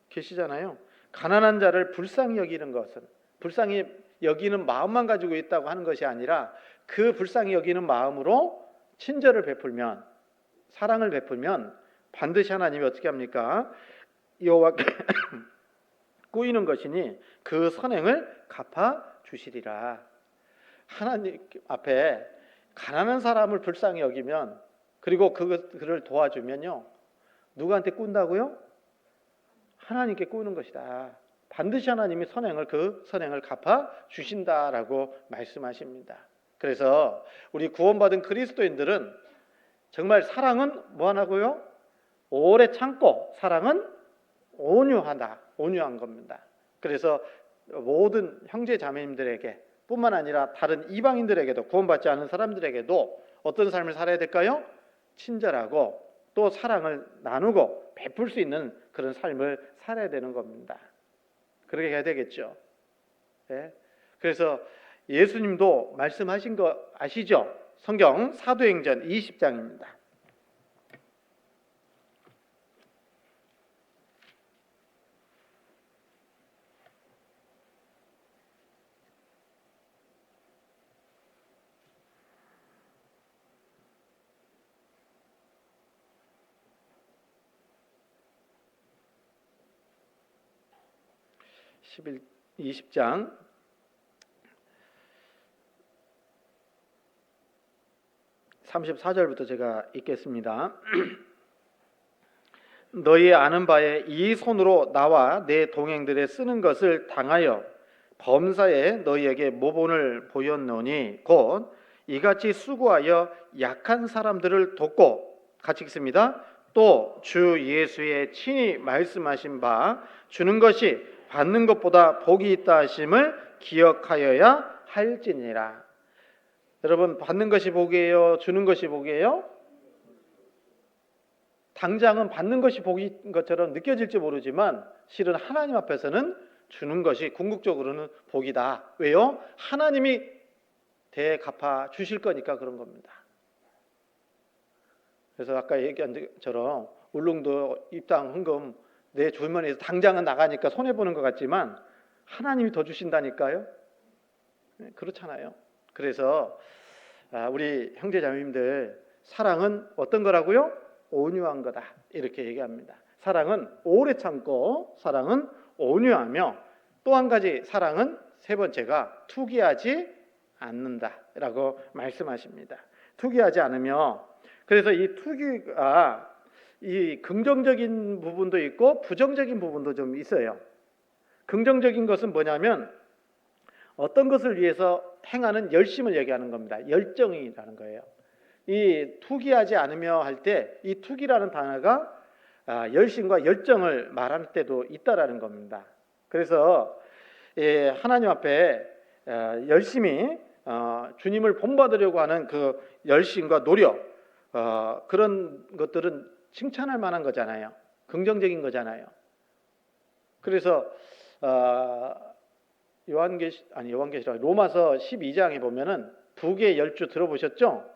계시잖아요. 가난한 자를 불쌍히 여기는 것은 불쌍히 여기는 마음만 가지고 있다고 하는 것이 아니라 그 불쌍히 여기는 마음으로 친절을 베풀면 사랑을 베풀면 반드시 하나님이 어떻게 합니까? 여호와께 꾸이는 것이니 그 선행을 갚아 주시리라. 하나님 앞에 가난한 사람을 불쌍히 여기면 그리고 그를 도와주면요 누구한테 꾼다고요? 하나님께 꾸는 것이다. 반드시 하나님이 그 선행을 갚아 주신다라고 말씀하십니다. 그래서 우리 구원받은 그리스도인들은 정말 사랑은 뭐 하나고요? 오래 참고 사랑은 온유한 겁니다. 그래서 모든 형제 자매님들에게 뿐만 아니라 다른 이방인들에게도 구원받지 않은 사람들에게도 어떤 삶을 살아야 될까요? 친절하고 또 사랑을 나누고 베풀 수 있는 그런 삶을 살아야 되는 겁니다. 그렇게 해야 되겠죠. 네? 그래서 예수님도 말씀하신 거 아시죠? 성경 사도행전 20장입니다. (11) 20장 34절부터 제가 읽겠습니다. 너희 아는 바에 이 손으로 나와 내 동행들의 쓰는 것을 당하여 범사에 너희에게 모본을 보였노니 곧 이같이 수고하여 약한 사람들을 돕고 같이 읽습니다. 또 주 예수의 친히 말씀하신 바 주는 것이 받는 것보다 복이 있다 하심을 기억하여야 할지니라. 여러분 받는 것이 복이에요? 주는 것이 복이에요? 당장은 받는 것이 복인 것처럼 느껴질지 모르지만 실은 하나님 앞에서는 주는 것이 궁극적으로는 복이다. 왜요? 하나님이 대갚아 주실 거니까 그런 겁니다. 그래서 아까 얘기한 것처럼 울릉도 입당 헌금 내 주머니에서 당장은 나가니까 손해보는 것 같지만 하나님이 더 주신다니까요. 그렇잖아요. 그래서 우리 형제자매님들 사랑은 어떤 거라고요? 온유한 거다 이렇게 얘기합니다. 사랑은 오래 참고 사랑은 온유하며 또 한 가지 사랑은 세 번째가 투기하지 않는다라고 말씀하십니다. 투기하지 않으며 그래서 이 투기가 이 긍정적인 부분도 있고 부정적인 부분도 좀 있어요. 긍정적인 것은 뭐냐면 어떤 것을 위해서 행하는 열심을 얘기하는 겁니다. 열정이라는 거예요. 이 투기하지 않으며 할 때 이 투기라는 단어가 열심과 열정을 말할 때도 있다라는 겁니다. 그래서 하나님 앞에 열심히 주님을 본받으려고 하는 그 열심과 노력, 그런 것들은 칭찬할 만한 거잖아요. 긍정적인 거잖아요. 그래서 요한계시록 로마서 12장에 보면은 부귀의 열주 들어보셨죠?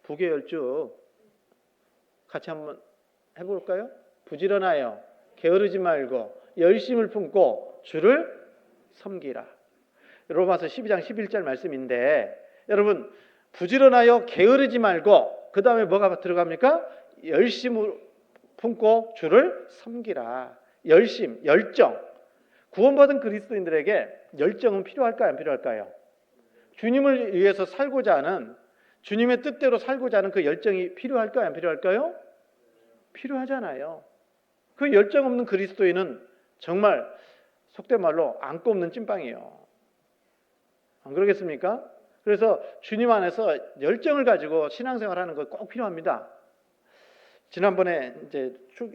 부귀의 열주 같이 한번 해볼까요? 부지런하여 게으르지 말고 열심을 품고 주를 섬기라. 로마서 12장 11절 말씀인데, 여러분 부지런하여 게으르지 말고 그 다음에 뭐가 들어갑니까? 열심을 품고 주를 섬기라. 열심, 열정. 구원받은 그리스도인들에게 열정은 필요할까요? 안 필요할까요? 주님을 위해서 살고자 하는, 주님의 뜻대로 살고자 하는 그 열정이 필요할까요? 안 필요할까요? 필요하잖아요. 그 열정 없는 그리스도인은 정말 속된 말로 안 꼽는 찐빵이에요. 안 그러겠습니까? 그래서 주님 안에서 열정을 가지고 신앙생활하는 거 꼭 필요합니다. 지난번에 이제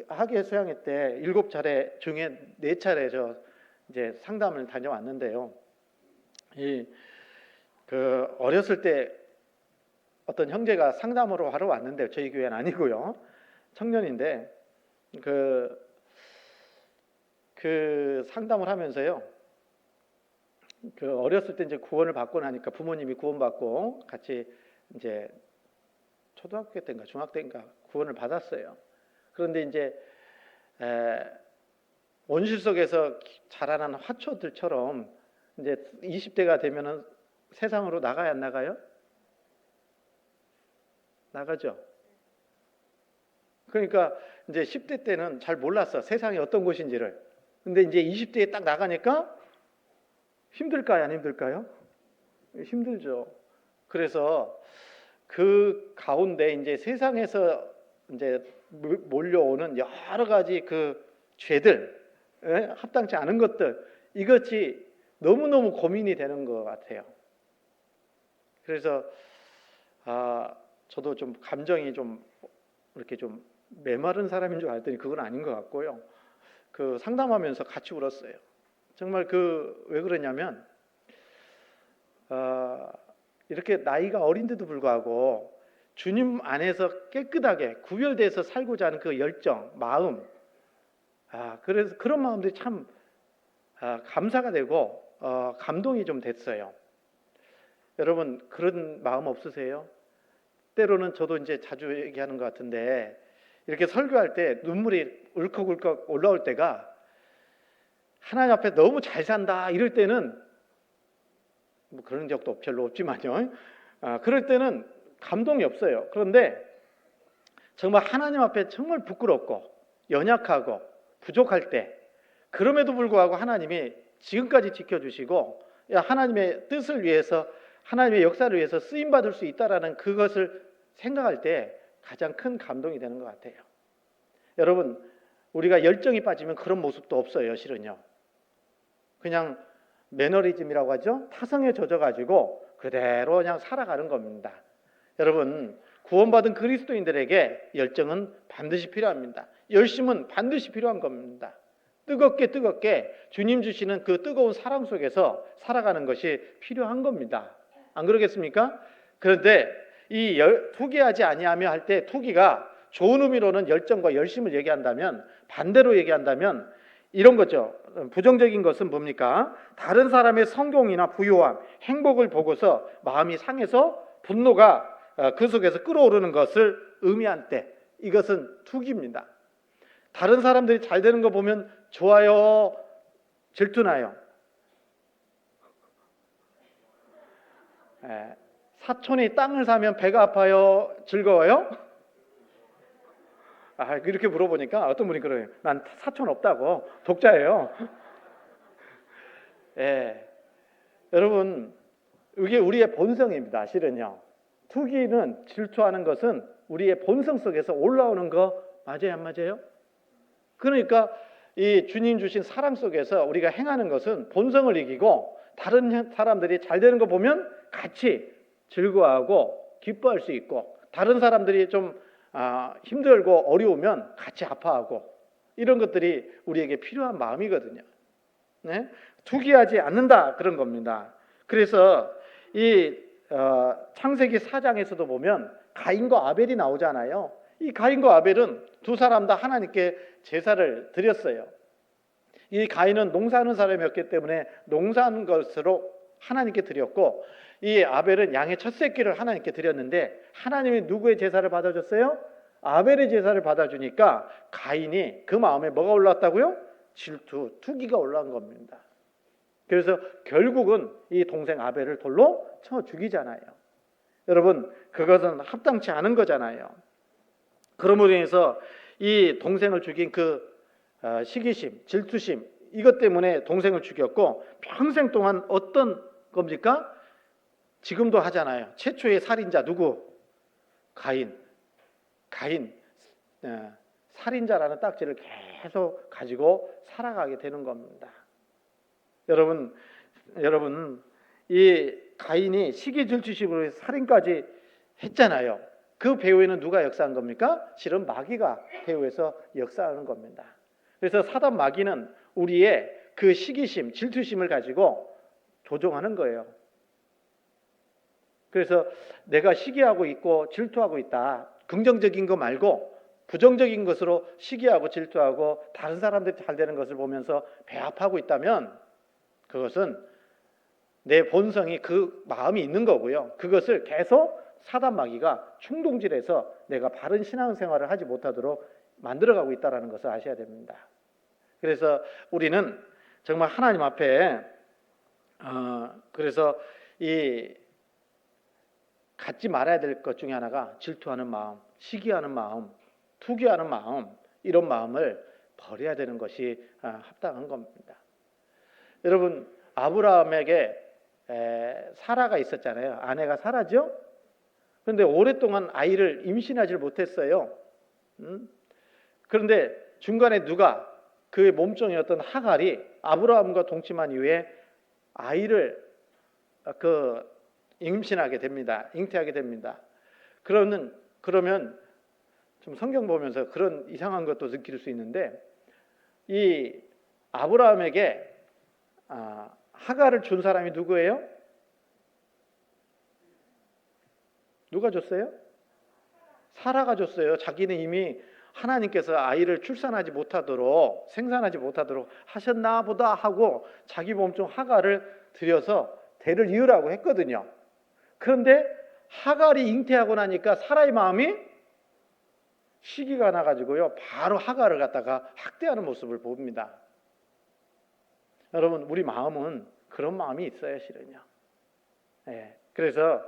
학예 수양회 때 7차례 중에 4차례 저 이제 상담을 다녀왔는데요. 그 어렸을 때 어떤 형제가 상담으로 하러 왔는데, 저희 교회는 아니고요, 청년인데 그 상담을 하면서요, 그 어렸을 때 이제 구원을 받고 나니까 부모님이 구원받고 같이 이제 초등학교 때인가 중학교 때인가 구원을 받았어요. 그런데 이제 온실 속에서 자라난 화초들처럼 이제 20대가 되면은 세상으로 나가야 안 나가요? 나가죠. 그러니까 이제 10대 때는 잘 몰랐어, 세상이 어떤 곳인지를. 근데 이제 20대에 딱 나가니까 힘들까요? 안 힘들까요? 힘들죠. 그래서 그 가운데 이제 세상에서 이제 몰려오는 여러 가지 그 죄들, 합당치 않은 것들, 이것이 너무너무 고민이 되는 것 같아요. 그래서 저도 좀 감정이 좀 이렇게 좀 메마른 사람인 줄 알았더니 그건 아닌 것 같고요. 그 상담하면서 같이 울었어요. 정말 왜 그러냐면 이렇게 나이가 어린데도 불구하고 주님 안에서 깨끗하게 구별돼서 살고자 하는 그 열정, 마음, 그래서 그런 마음들이 참 감사가 되고 감동이 좀 됐어요. 여러분 그런 마음 없으세요? 때로는 저도 이제 자주 얘기하는 것 같은데, 이렇게 설교할 때 눈물이 울컥울컥 올라올 때가, 하나님 앞에 너무 잘 산다 이럴 때는, 뭐 그런 적도 별로 없지만요, 그럴 때는 감동이 없어요. 그런데 정말 하나님 앞에 정말 부끄럽고 연약하고 부족할 때, 그럼에도 불구하고 하나님이 지금까지 지켜주시고 하나님의 뜻을 위해서, 하나님의 역사를 위해서 쓰임받을 수 있다라는 그것을 생각할 때 가장 큰 감동이 되는 것 같아요. 여러분 우리가 열정이 빠지면 그런 모습도 없어요. 실은요, 그냥 매너리즘이라고 하죠. 타성에 젖어가지고 그대로 그냥 살아가는 겁니다. 여러분 구원받은 그리스도인들에게 열정은 반드시 필요합니다. 열심은 반드시 필요한 겁니다. 뜨겁게 주님 주시는 그 뜨거운 사랑 속에서 살아가는 것이 필요한 겁니다. 안 그러겠습니까? 그런데 투기하지 아니하며 할 때, 투기가 좋은 의미로는 열정과 열심을 얘기한다면, 반대로 얘기한다면 이런 거죠. 부정적인 것은 뭡니까? 다른 사람의 성공이나 부요함, 행복을 보고서 마음이 상해서 분노가 그 속에서 끓어오르는 것을 의미한 때, 이것은 투기입니다. 다른 사람들이 잘 되는 거 보면 좋아요, 질투나요? 사촌이 땅을 사면 배가 아파요, 즐거워요? 이렇게 물어보니까 어떤 분이 그래요. 난 사촌 없다고, 독자예요. 여러분 이게 우리의 본성입니다. 실은요, 투기는, 질투하는 것은 우리의 본성 속에서 올라오는 거 맞아요, 안 맞아요? 그러니까 이 주님 주신 사랑 속에서 우리가 행하는 것은 본성을 이기고 다른 사람들이 잘 되는 거 보면 같이 즐거워하고 기뻐할 수 있고, 다른 사람들이 좀 힘들고 어려우면 같이 아파하고, 이런 것들이 우리에게 필요한 마음이거든요. 네? 투기하지 않는다, 그런 겁니다. 그래서 이 창세기 4장에서도 보면 가인과 아벨이 나오잖아요. 이 가인과 아벨은 두 사람 다 하나님께 제사를 드렸어요. 이 가인은 농사하는 사람이었기 때문에 농사하는 것으로 하나님께 드렸고, 이 아벨은 양의 첫 새끼를 하나님께 드렸는데, 하나님이 누구의 제사를 받아줬어요? 아벨의 제사를 받아주니까 가인이 그 마음에 뭐가 올라왔다고요? 질투, 투기가 올라온 겁니다. 그래서 결국은 이 동생 아벨을 돌로 쳐 죽이잖아요. 여러분, 그것은 합당치 않은 거잖아요. 그러므로 인해서 이 동생을 죽인 그 시기심, 질투심, 이것 때문에 동생을 죽였고, 평생 동안 어떤 겁니까? 지금도 하잖아요. 최초의 살인자 누구? 가인. 살인자라는 딱지를 계속 가지고 살아가게 되는 겁니다. 여러분, 이 가인이 시기 질투심으로 살인까지 했잖아요. 그 배후에는 누가 역사한 겁니까? 실은 마귀가 배후에서 역사하는 겁니다. 그래서 사단 마귀는 우리의 그 시기심, 질투심을 가지고 조종하는 거예요. 그래서 내가 시기하고 있고 질투하고 있다, 긍정적인 거 말고 부정적인 것으로 시기하고 질투하고 다른 사람들이 잘 되는 것을 보면서 배합하고 있다면, 그것은 내 본성이 그 마음이 있는 거고요. 그것을 계속 사단 마귀가 충동질해서 내가 바른 신앙생활을 하지 못하도록 만들어가고 있다는 것을 아셔야 됩니다. 그래서 우리는 정말 하나님 앞에 그래서 이 갖지 말아야 될 것 중에 하나가 질투하는 마음, 시기하는 마음, 투기하는 마음, 이런 마음을 버려야 되는 것이 합당한 겁니다. 여러분, 아브라함에게 사라가 있었잖아요. 아내가 사라죠. 그런데 오랫동안 아이를 임신하지 못했어요. 그런데 중간에 누가, 그의 몸종이었던 하갈이 아브라함과 동침한 이후에 아이를 임신하게 됩니다. 잉태하게 됩니다. 그러면 좀 성경 보면서 그런 이상한 것도 느낄 수 있는데, 이 아브라함에게 하갈을 준 사람이 누구예요? 누가 줬어요? 사라가 줬어요. 자기는 이미 하나님께서 아이를 출산하지 못하도록, 생산하지 못하도록 하셨나 보다 하고 자기 몸종 하갈을 들여서 대를 이으라고 했거든요. 그런데 하갈이 잉태하고 나니까 사라의 마음이 시기가 나가지고요, 바로 하갈을 갖다가 학대하는 모습을 봅니다. 여러분, 우리 마음은 그런 마음이 있어요, 실은요. 그래서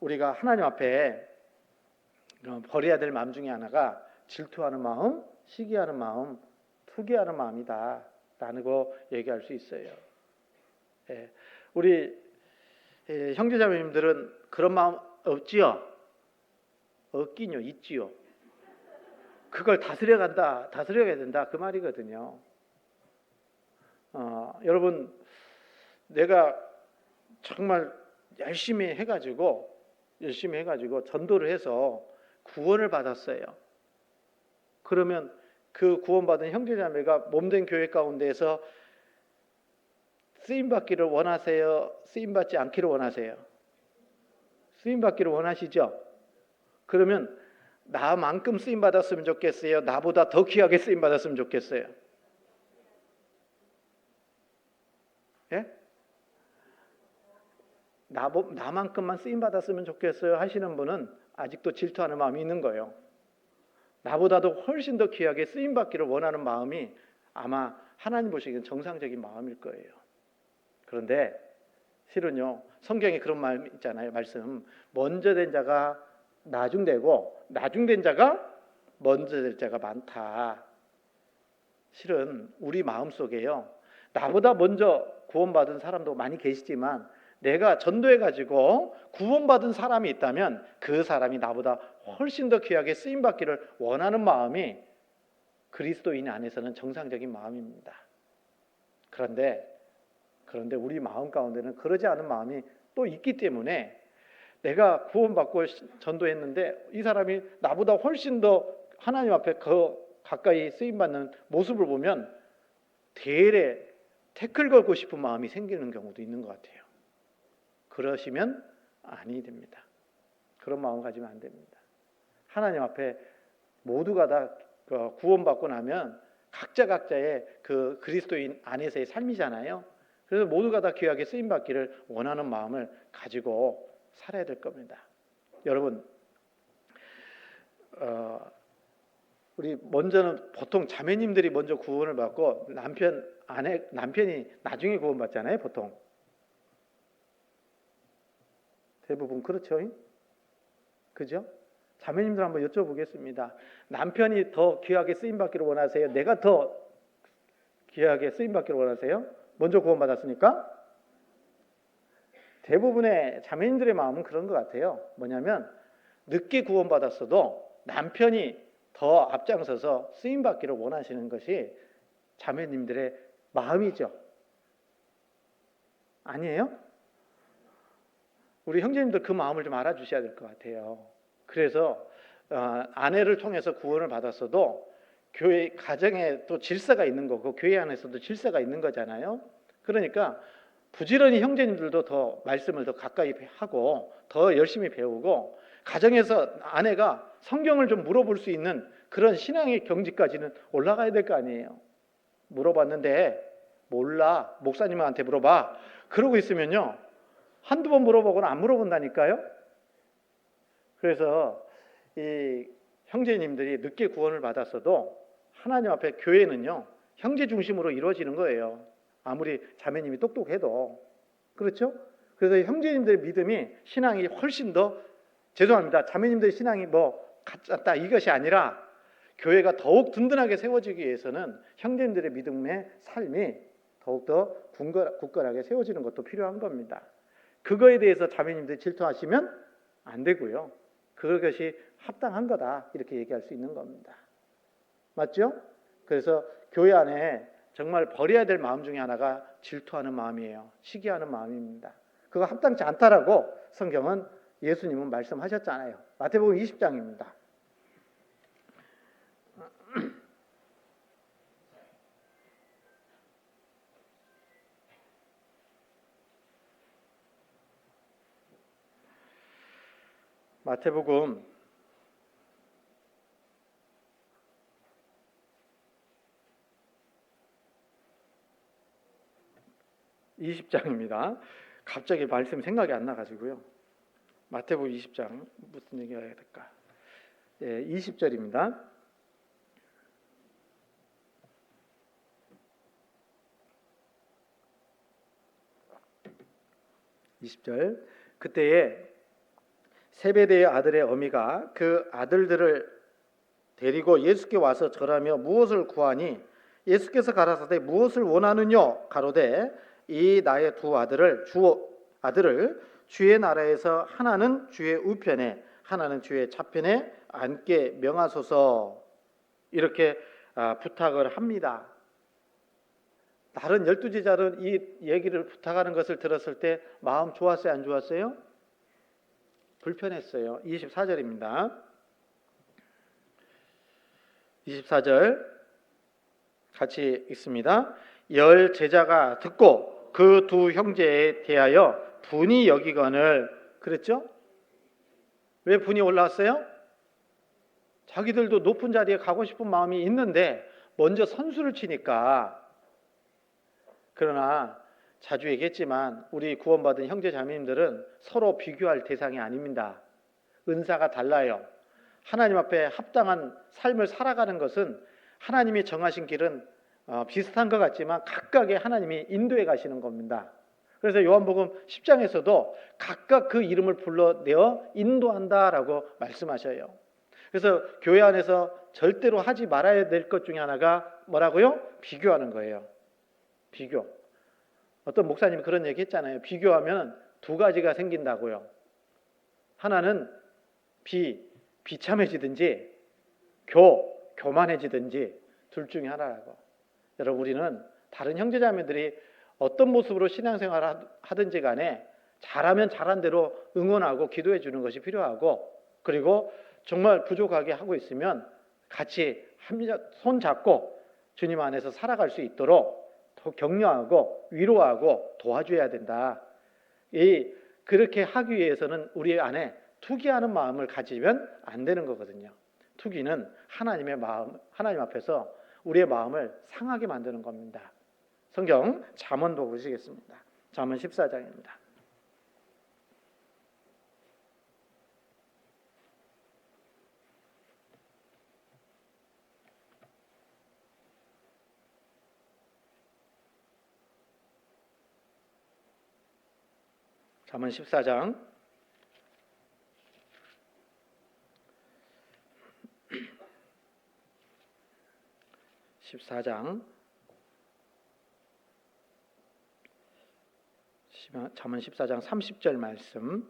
우리가 하나님 앞에 버려야 될 마음 중에 하나가 질투하는 마음, 시기하는 마음, 투기하는 마음이다 라고 얘기할 수 있어요. 우리 형제자매님들은 그런 마음 없지요? 없긴요, 있지요. 그걸 다스려야 된다, 그 말이거든요. 여러분, 내가 정말 열심히 해가지고 전도를 해서 구원을 받았어요. 그러면 그 구원받은 형제자매가 몸된 교회 가운데에서 쓰임받기를 원하세요? 쓰임받지 않기를 원하세요? 쓰임받기를 원하시죠? 그러면 나만큼 쓰임받았으면 좋겠어요? 나보다 더 귀하게 쓰임받았으면 좋겠어요? 예? 나만큼만 쓰임받았으면 좋겠어요 하시는 분은 아직도 질투하는 마음이 있는 거예요. 나보다도 훨씬 더 귀하게 쓰임받기를 원하는 마음이 아마 하나님 보시기엔 정상적인 마음일 거예요. 그런데 실은요, 성경에 그런 말 있잖아요. 말씀, 먼저 된 자가 나중되고 나중된 자가 먼저 될 자가 많다. 실은 우리 마음속에요, 나보다 먼저 구원받은 사람도 많이 계시지만 내가 전도해가지고 구원받은 사람이 있다면 그 사람이 나보다 훨씬 더 귀하게 쓰임받기를 원하는 마음이 그리스도인 안에서는 정상적인 마음입니다. 그런데 우리 마음 가운데는 그러지 않은 마음이 또 있기 때문에 내가 구원받고 전도했는데 이 사람이 나보다 훨씬 더 하나님 앞에 가까이 쓰임받는 모습을 보면 대래 태클 걸고 싶은 마음이 생기는 경우도 있는 것 같아요. 그러시면 아니 됩니다. 그런 마음 가지면 안 됩니다. 하나님 앞에 모두가 다 구원받고 나면 각자의 그 그리스도인 안에서의 삶이잖아요. 그래서 모두가 다 귀하게 쓰임받기를 원하는 마음을 가지고 살아야 될 겁니다. 여러분, 우리 먼저는 보통 자매님들이 먼저 구원을 받고 남편이 나중에 구원받잖아요, 보통. 대부분 그렇죠? 그죠? 자매님들 한번 여쭤보겠습니다. 남편이 더 귀하게 쓰임받기를 원하세요? 내가 더 귀하게 쓰임받기를 원하세요? 먼저 구원받았으니까? 대부분의 자매님들의 마음은 그런 것 같아요. 뭐냐면 늦게 구원받았어도 남편이 더 앞장서서 쓰임받기를 원하시는 것이 자매님들의 마음이죠. 아니에요? 우리 형제님들 그 마음을 좀 알아주셔야 될 것 같아요. 그래서 아내를 통해서 구원을 받았어도 교회 가정에 또 질서가 있는 거고 교회 안에서도 질서가 있는 거잖아요. 그러니까 부지런히 형제님들도 더 말씀을 더 가까이 하고 더 열심히 배우고 가정에서 아내가 성경을 좀 물어볼 수 있는 그런 신앙의 경지까지는 올라가야 될 거 아니에요. 물어봤는데 몰라, 목사님한테 물어봐. 그러고 있으면요 한두 번 물어보고는 안 물어본다니까요. 그래서 이 형제님들이 늦게 구원을 받았어도 하나님 앞에 교회는요 형제 중심으로 이루어지는 거예요. 아무리 자매님이 똑똑해도. 그렇죠? 그래서 형제님들의 믿음이 신앙이 훨씬 더, 죄송합니다, 자매님들의 신앙이 가짜다 이것이 아니라 교회가 더욱 든든하게 세워지기 위해서는 형제님들의 믿음의 삶이 더욱더 굳건하게 세워지는 것도 필요한 겁니다. 그거에 대해서 자매님들이 질투하시면 안 되고요. 그것이 합당한 거다 이렇게 얘기할 수 있는 겁니다. 맞죠? 그래서 교회 안에 정말 버려야 될 마음 중에 하나가 질투하는 마음이에요. 시기하는 마음입니다. 그거 합당치 않다라고 성경은, 예수님은 말씀하셨잖아요. 마태복음 20장입니다. 마태복음 20장입니다. 갑자기 말씀 생각이 안 나가지고요. 마태복음 20장 무슨 얘기가 해야 될까? 20절입니다. 그때에 세베대의 아들의 어미가 그 아들들을 데리고 예수께 와서 절하며 무엇을 구하니 예수께서 가라사대 무엇을 원하느뇨 가로되 이 나의 두 아들을 주의 나라에서 하나는 주의 우편에 하나는 주의 좌편에 앉게 명하소서, 이렇게 부탁을 합니다. 다른 12제자는 이 얘기를 부탁하는 것을 들었을 때 마음 좋았어요, 안 좋았어요? 불편했어요. 24절입니다. 24절 같이 읽습니다. 10 제자가 듣고 그 두 형제에 대하여 분이 여기거늘, 그랬죠? 왜 분이 올라왔어요? 자기들도 높은 자리에 가고 싶은 마음이 있는데 먼저 선수를 치니까. 그러나 자주 얘기했지만 우리 구원받은 형제 자매님들은 서로 비교할 대상이 아닙니다. 은사가 달라요. 하나님 앞에 합당한 삶을 살아가는 것은 하나님이 정하신 길은 비슷한 것 같지만 각각의 하나님이 인도해 가시는 겁니다. 그래서 요한복음 10장에서도 각각 그 이름을 불러내어 인도한다라고 말씀하셔요. 그래서 교회 안에서 절대로 하지 말아야 될 것 중에 하나가 뭐라고요? 비교하는 거예요. 비교. 어떤 목사님이 그런 얘기 했잖아요. 비교하면 두 가지가 생긴다고요. 하나는 비참해지든지 교만해지든지, 둘 중에 하나라고. 여러분, 우리는 다른 형제자매들이 어떤 모습으로 신앙생활을 하든지 간에 잘하면 잘한 대로 응원하고 기도해 주는 것이 필요하고, 그리고 정말 부족하게 하고 있으면 같이 손 잡고 주님 안에서 살아갈 수 있도록 더 격려하고 위로하고 도와줘야 된다. 그렇게 하기 위해서는 우리 안에 투기하는 마음을 가지면 안 되는 거거든요. 투기는 하나님의 마음, 하나님 앞에서 우리의 마음을 상하게 만드는 겁니다. 성경 잠언 보시겠습니다. 잠언 14장입니다. 잠언 14장 14장 잠언 14장 30절 말씀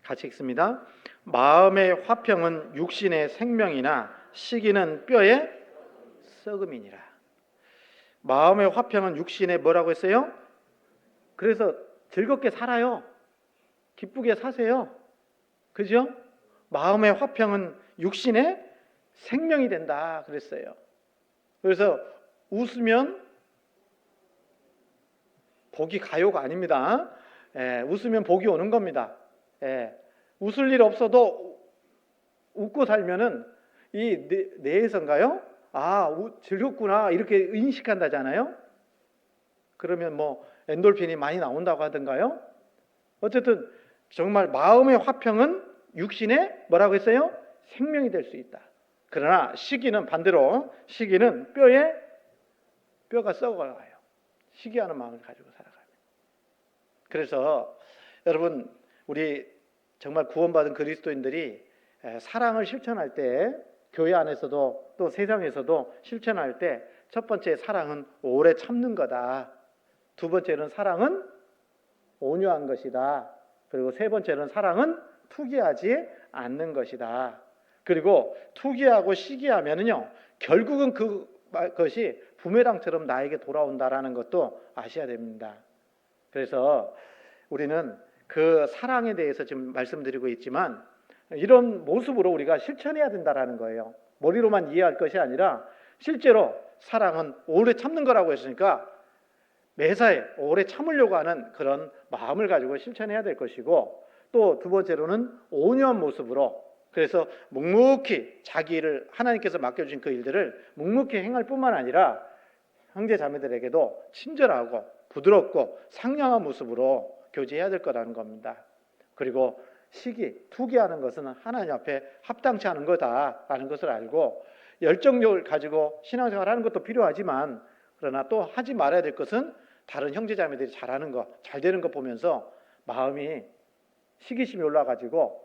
같이 읽습니다. 마음의 화평은 육신의 생명이나 시기는 뼈의 썩음이니라. 마음의 화평은 육신의 뭐라고 했어요? 그래서 즐겁게 살아요. 기쁘게 사세요. 그죠? 마음의 화평은 육신의 생명이 된다 그랬어요. 그래서 웃으면 복이 가요가 아닙니다. 웃으면 복이 오는 겁니다. 웃을 일 없어도 웃고 살면은 이 뇌에서인가요? 즐겁구나 이렇게 인식한다잖아요. 그러면 뭐 엔돌핀이 많이 나온다고 하던가요? 어쨌든 정말 마음의 화평은 육신의 뭐라고 했어요? 생명이 될 수 있다. 그러나 시기는 반대로 시기는 뼈가 썩어가요. 시기하는 마음을 가지고 살아가요. 그래서 여러분, 우리 정말 구원받은 그리스도인들이 사랑을 실천할 때, 교회 안에서도 또 세상에서도 실천할 때, 첫 번째 사랑은 오래 참는 거다. 두 번째는 사랑은 온유한 것이다. 그리고 세 번째는 사랑은 투기하지 않는 것이다. 그리고 투기하고 시기하면은요, 결국은 그것이 부메랑처럼 나에게 돌아온다라는 것도 아셔야 됩니다. 그래서 우리는 그 사랑에 대해서 지금 말씀드리고 있지만 이런 모습으로 우리가 실천해야 된다라는 거예요. 머리로만 이해할 것이 아니라 실제로 사랑은 오래 참는 거라고 했으니까 매사에 오래 참으려고 하는 그런 마음을 가지고 실천해야 될 것이고, 또 두 번째로는 온유한 모습으로, 그래서 묵묵히 자기 일을 하나님께서 맡겨주신 그 일들을 묵묵히 행할 뿐만 아니라 형제 자매들에게도 친절하고 부드럽고 상냥한 모습으로 교제해야 될 거라는 겁니다. 그리고 투기하는 것은 하나님 앞에 합당치 않은 거다라는 것을 알고 열정력을 가지고 신앙생활하는 것도 필요하지만, 그러나 또 하지 말아야 될 것은 다른 형제 자매들이 잘하는 거, 잘 되는 거 보면서 마음이 시기심이 올라가지고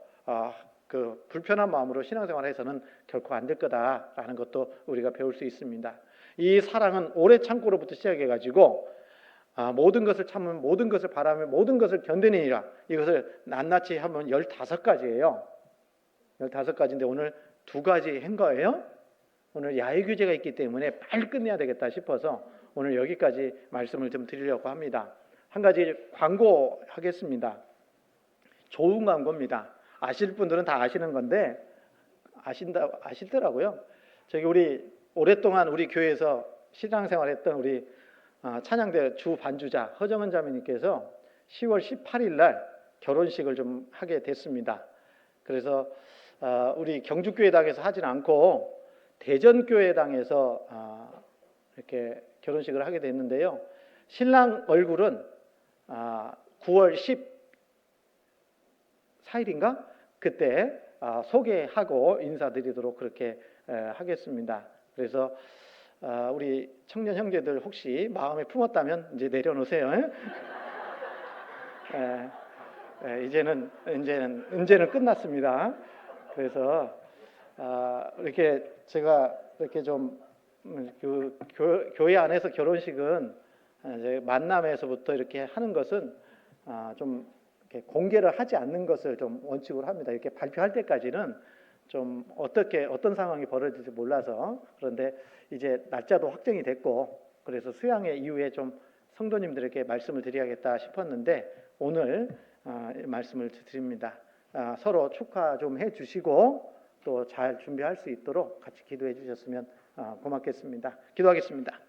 그 불편한 마음으로 신앙생활을 해서는 결코 안 될 거다라는 것도 우리가 배울 수 있습니다. 이 사랑은 오래 참고로부터 시작해가지고 모든 것을 참으면, 모든 것을 바라며, 모든 것을 견디느니라. 이것을 낱낱이 하면 15가지예요. 15가지인데 오늘 2가지 한 거예요. 오늘 야외 규제가 있기 때문에 빨리 끝내야 되겠다 싶어서 오늘 여기까지 말씀을 좀 드리려고 합니다. 한 가지 광고하겠습니다. 좋은 광고입니다. 아실 분들은 다 아시는 건데 아시더라고요. 우리 오랫동안 우리 교회에서 신앙생활했던 우리 찬양대 주 반주자 허정은 자매님께서 10월 18일 날 결혼식을 좀 하게 됐습니다. 그래서 우리 경주교회당에서 하진 않고 대전교회당에서 이렇게 결혼식을 하게 됐는데요. 신랑 얼굴은 9월 14일인가? 그때 소개하고 인사드리도록 그렇게 하겠습니다. 그래서 우리 청년 형제들 혹시 마음에 품었다면 이제 내려놓으세요. 이제는 끝났습니다. 그래서 이렇게 제가 이렇게 좀 교회 안에서 결혼식은 이제 만남에서부터 이렇게 하는 것은 좀 이렇게 공개를 하지 않는 것을 좀 원칙으로 합니다. 이렇게 발표할 때까지는 좀 어떤 상황이 벌어질지 몰라서, 그런데 이제 날짜도 확정이 됐고 그래서 수양회 이후에 좀 성도님들에게 말씀을 드려야겠다 싶었는데 오늘 말씀을 드립니다. 서로 축하 좀 해주시고 또 잘 준비할 수 있도록 같이 기도해 주셨으면 고맙겠습니다. 기도하겠습니다.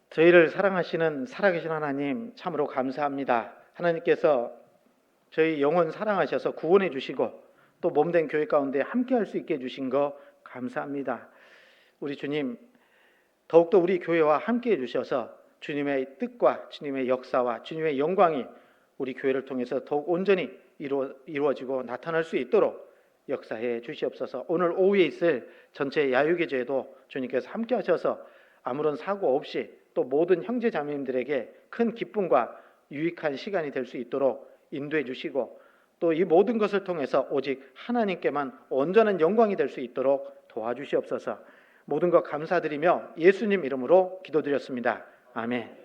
저희를 사랑하시는 살아계신 하나님, 참으로 감사합니다. 하나님께서 저희 영혼 사랑하셔서 구원해 주시고 또 몸된 교회 가운데 함께할 수 있게 해주신 거 감사합니다. 우리 주님, 더욱더 우리 교회와 함께해 주셔서 주님의 뜻과 주님의 역사와 주님의 영광이 우리 교회를 통해서 더욱 온전히 이루어지고 나타날 수 있도록 역사해 주시옵소서. 오늘 오후에 있을 전체 야유계제에도 주님께서 함께 하셔서 아무런 사고 없이 또 모든 형제 자매님들에게 큰 기쁨과 유익한 시간이 될 수 있도록 인도해 주시고 또 이 모든 것을 통해서 오직 하나님께만 온전한 영광이 될 수 있도록 도와주시옵소서. 모든 것 감사드리며 예수님 이름으로 기도드렸습니다. 아멘.